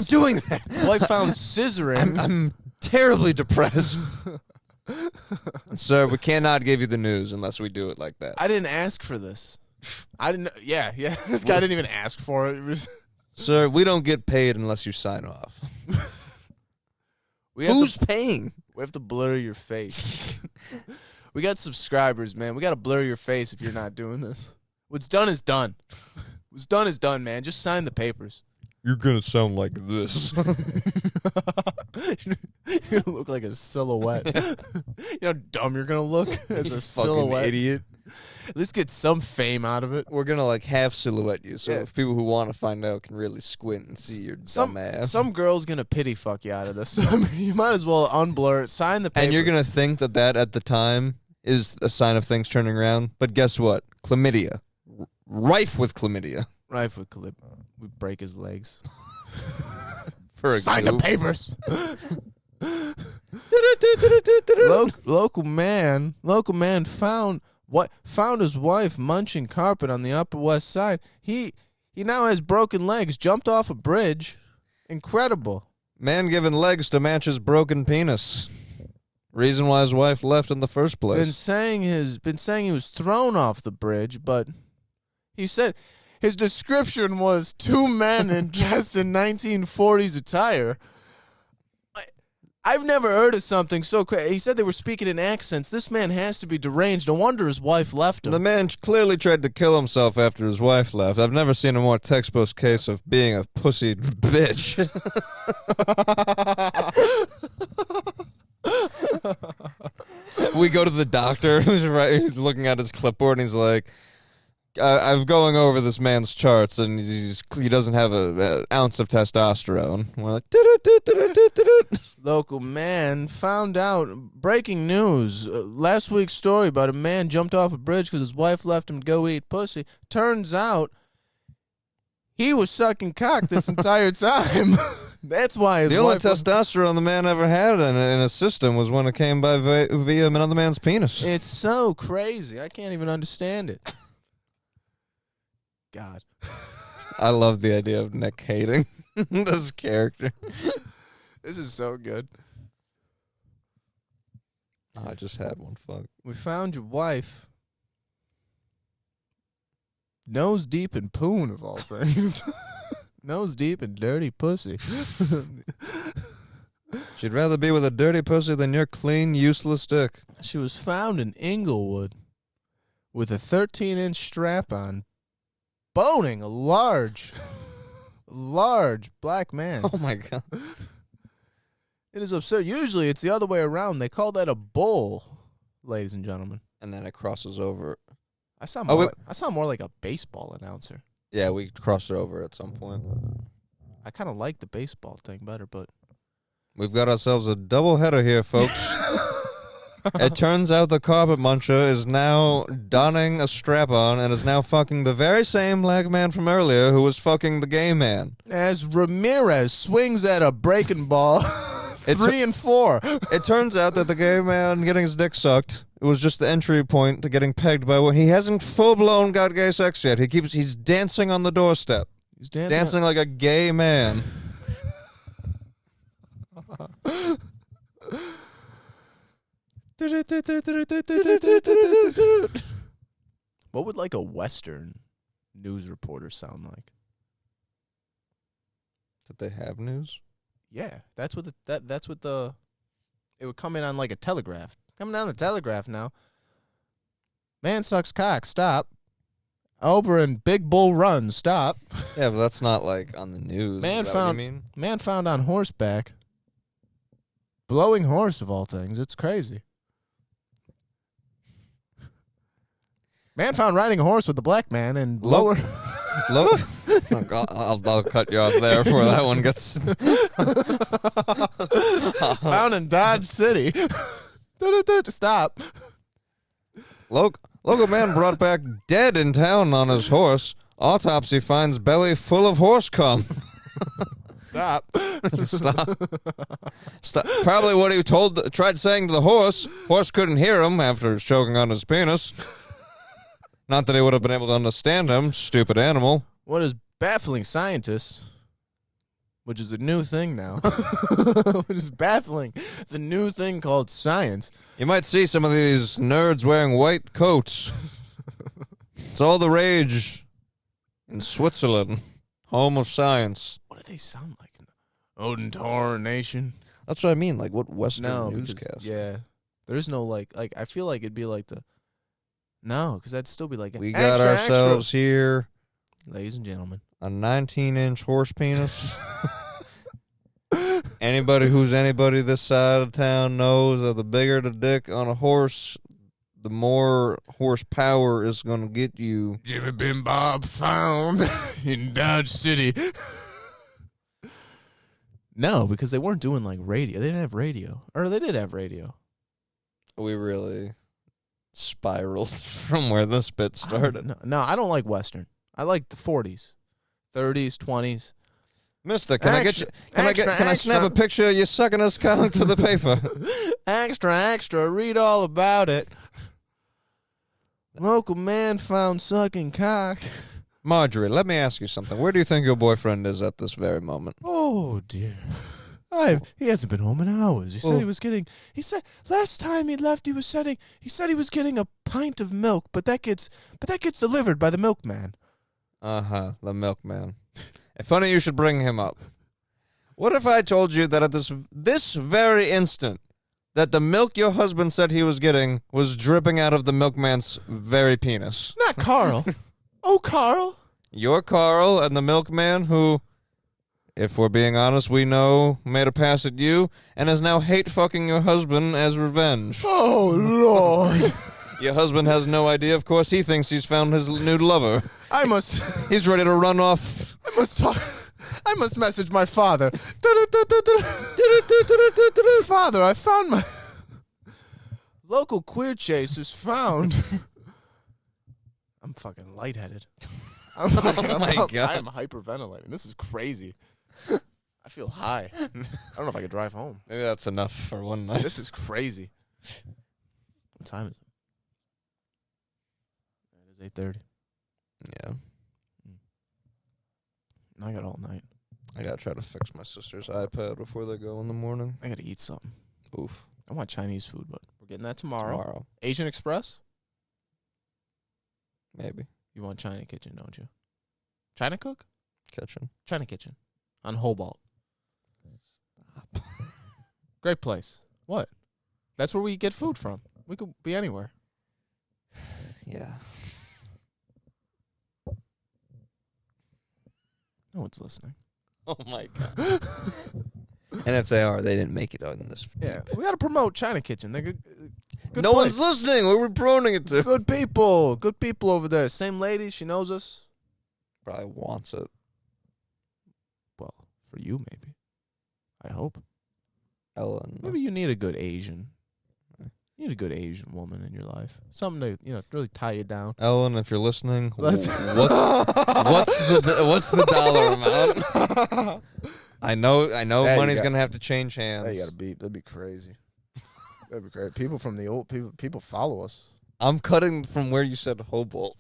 doing that! Your wife found scissoring. I'm terribly depressed. Sir, we cannot give you the news unless we do it like that. I didn't ask for this. I didn't... Yeah. This guy didn't even ask for it. Sir, we don't get paid unless you sign off. Who's paying? We have to blur your face. We got subscribers, man. We got to blur your face if you're not doing this. What's done is done. What's done is done, man. Just sign the papers. You're going to sound like this. You're going to look like a silhouette. You know how dumb you're going to look as a silhouette? Idiot. At least get some fame out of it. We're going to like half silhouette you so if people who want to find out can really squint and see your dumb ass. Some girl's going to pity fuck you out of this. So, I mean, you might as well unblur it, sign the papers. And you're going to think that at the time is a sign of things turning around. But guess what? Chlamydia. Rife with chlamydia. Rife with chlamydia. We break his legs. Sign the papers. Local man found his wife munching carpet on the Upper West Side. He now has broken legs, jumped off a bridge. Incredible. Man giving legs to match his broken penis. Reason why his wife left in the first place. Been saying he was thrown off the bridge, but he said his description was two men dressed in 1940s attire. I've never heard of something so crazy. He said they were speaking in accents. This man has to be deranged. No wonder his wife left him. The man clearly tried to kill himself after his wife left. I've never seen a more textbook case of being a pussy bitch. We go to the doctor who's looking at his clipboard, and he's like, I'm going over this man's charts, and he doesn't have an ounce of testosterone. We're like, Local man found out, breaking news, last week's story about a man jumped off a bridge because his wife left him to go eat pussy. Turns out he was sucking cock this entire time. That's why his the only wife testosterone the man ever had in his system was when it came by via another man's penis. It's so crazy. I can't even understand it. God. I love the idea of Nick hating this character. This is so good. I just had one. Fuck. We found your wife nose deep in poon, of all things. Nose deep in dirty pussy. She'd rather be with a dirty pussy than your clean, useless dick. She was found in Inglewood with a 13-inch strap on, boning a large black man. Oh, my God. It is absurd. Usually it's the other way around. They call that a bull, ladies and gentlemen. And then it crosses over. I sound more like a baseball announcer. Yeah, we crossed it over at some point. I kind of like the baseball thing better, but We've got ourselves a double header here, folks. It turns out the carpet muncher is now donning a strap-on and is now fucking the very same black man from earlier who was fucking the gay man. as Ramirez swings at a breaking ball, 3 and 4. It turns out that the gay man getting his dick sucked, it was just the entry point to getting pegged by one. He hasn't full-blown got gay sex yet. He's dancing on the doorstep. He's Dancing like a gay man. What would like a Western news reporter sound like? Did they have news? Yeah, that's what it would come in on like a telegraph. Coming down the telegraph now. Man sucks cock, stop. Over in Big Bull Run, stop. Yeah, but that's not like on the news. Man Is that what found you mean? man found on horseback. Blowing horse of all things. It's crazy. Man found riding a horse with a black man and lower. Look, I'll cut you off there before that one gets. Found in Dodge City. Stop. Local man brought back dead in town on his horse. Autopsy finds belly full of horse cum. Stop. Stop. Probably what he tried saying to the horse. Horse couldn't hear him after choking on his penis. Not that he would have been able to understand him, stupid animal. What is baffling scientists, which is a new thing now, which is baffling, the new thing called science. You might see some of these nerds wearing white coats. It's all the rage in Switzerland, home of science. What do they sound like? Odentor Nation? That's what I mean, like what Western No, newscast? yeah. There's no like I feel like it'd be like the, no, because that'd still be like an We got extra, ourselves here ladies and gentlemen. a 19-inch horse penis. Anybody who's anybody this side of town knows that the bigger the dick on a horse, the more horsepower is going to get you. Jimmy Bim Bob found in Dodge City. No, because they weren't doing like radio. They didn't have radio. Or they did have radio. We really spiraled from where this bit started. No, I don't like Western. I like the 40s, 30s, 20s. Mister, can I snap a picture of you sucking his cock for the paper? Extra, read all about it. Local man found sucking cock. Marjorie, let me ask you something. Where do you think your boyfriend is at this very moment? Oh, dear. He hasn't been home in hours. He said last time he left he said he was getting a pint of milk, but that gets delivered by the milkman. The milkman. Funny you should bring him up. What if I told you that at this very instant, that the milk your husband said he was getting was dripping out of the milkman's very penis? Not Carl. Oh, Carl. You're Carl, and the milkman who, if we're being honest, we know made a pass at you and is now hate-fucking your husband as revenge. Oh, Lord. Your husband has no idea. Of course, he thinks he's found his new lover. He's ready to run off. I must message my father. Father, I found my local queer chase is found. I'm fucking lightheaded. Oh my God. I am hyperventilating. This is crazy. I feel high. I don't know if I could drive home. Maybe that's enough for one night. This is crazy. What time is it? It is 8:30. Yeah. I got all night. I gotta try to fix my sister's iPad before they go in the morning. I gotta eat something. Oof. I want Chinese food, but we're getting that tomorrow. Asian Express? Maybe. You want China Kitchen, don't you? China Cook? Kitchen. China Kitchen. On Hobart. Great place. What? That's where we get food from. We could be anywhere. Yeah. No one's listening. Oh my God. And if they are, they didn't make it on this. Yeah, we got to promote China Kitchen. They're good. No one's listening. What we're promoting it to. Good people. Good people over there. Same lady. She knows us. Probably wants it. Well, for you, maybe. I hope. Ellen. Maybe you need a good Asian. You need a good Asian woman in your life. Something to, really tie you down. Ellen, if you're listening, Let's- what's the dollar amount? I know Hey, money's gonna have to change hands. Hey, you got to beat. That'd be crazy. That'd be great. People from the old people follow us. I'm cutting from where you said Hobart.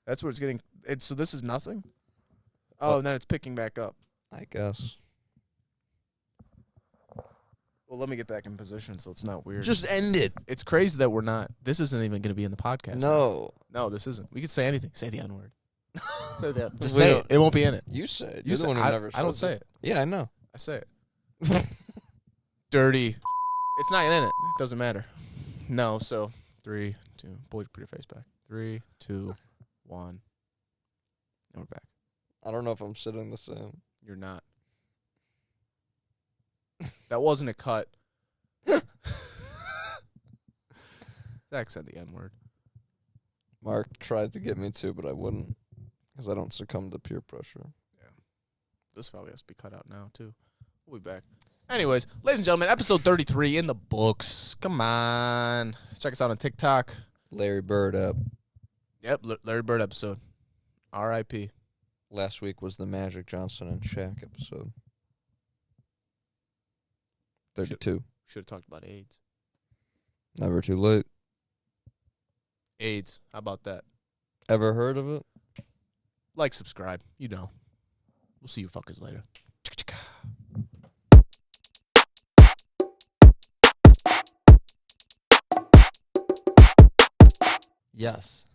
That's where it's getting. So this is nothing. Oh, and then it's picking back up. I guess. Well, let me get back in position so it's not weird. Just end it. It's crazy that we're not. This isn't even going to be in the podcast. No, this isn't. We could say anything. Say the N-word. Say that. Just say it. It won't be in it. You say it. You You're say, the one who never says I don't say it. Yeah, I know. I say it. Dirty. It's not in it. It doesn't matter. No, so 3, 2. Boy, put your face back. 3, 2, 1. And we're back. I don't know if I'm sitting the same. You're not. That wasn't a cut. Zach said the N-word. Mark tried to get me to, but I wouldn't. Because I don't succumb to peer pressure. Yeah. This probably has to be cut out now, too. We'll be back. Anyways, ladies and gentlemen, episode 33 in the books. Come on. Check us out on TikTok. Larry Bird up. Yep, Larry Bird episode. R.I.P. Last week was the Magic Johnson and Shaq episode. 32. Should have talked about AIDS. Never too late. AIDS. How about that? Ever heard of it? Like, subscribe. You know. We'll see you fuckers later. Yes.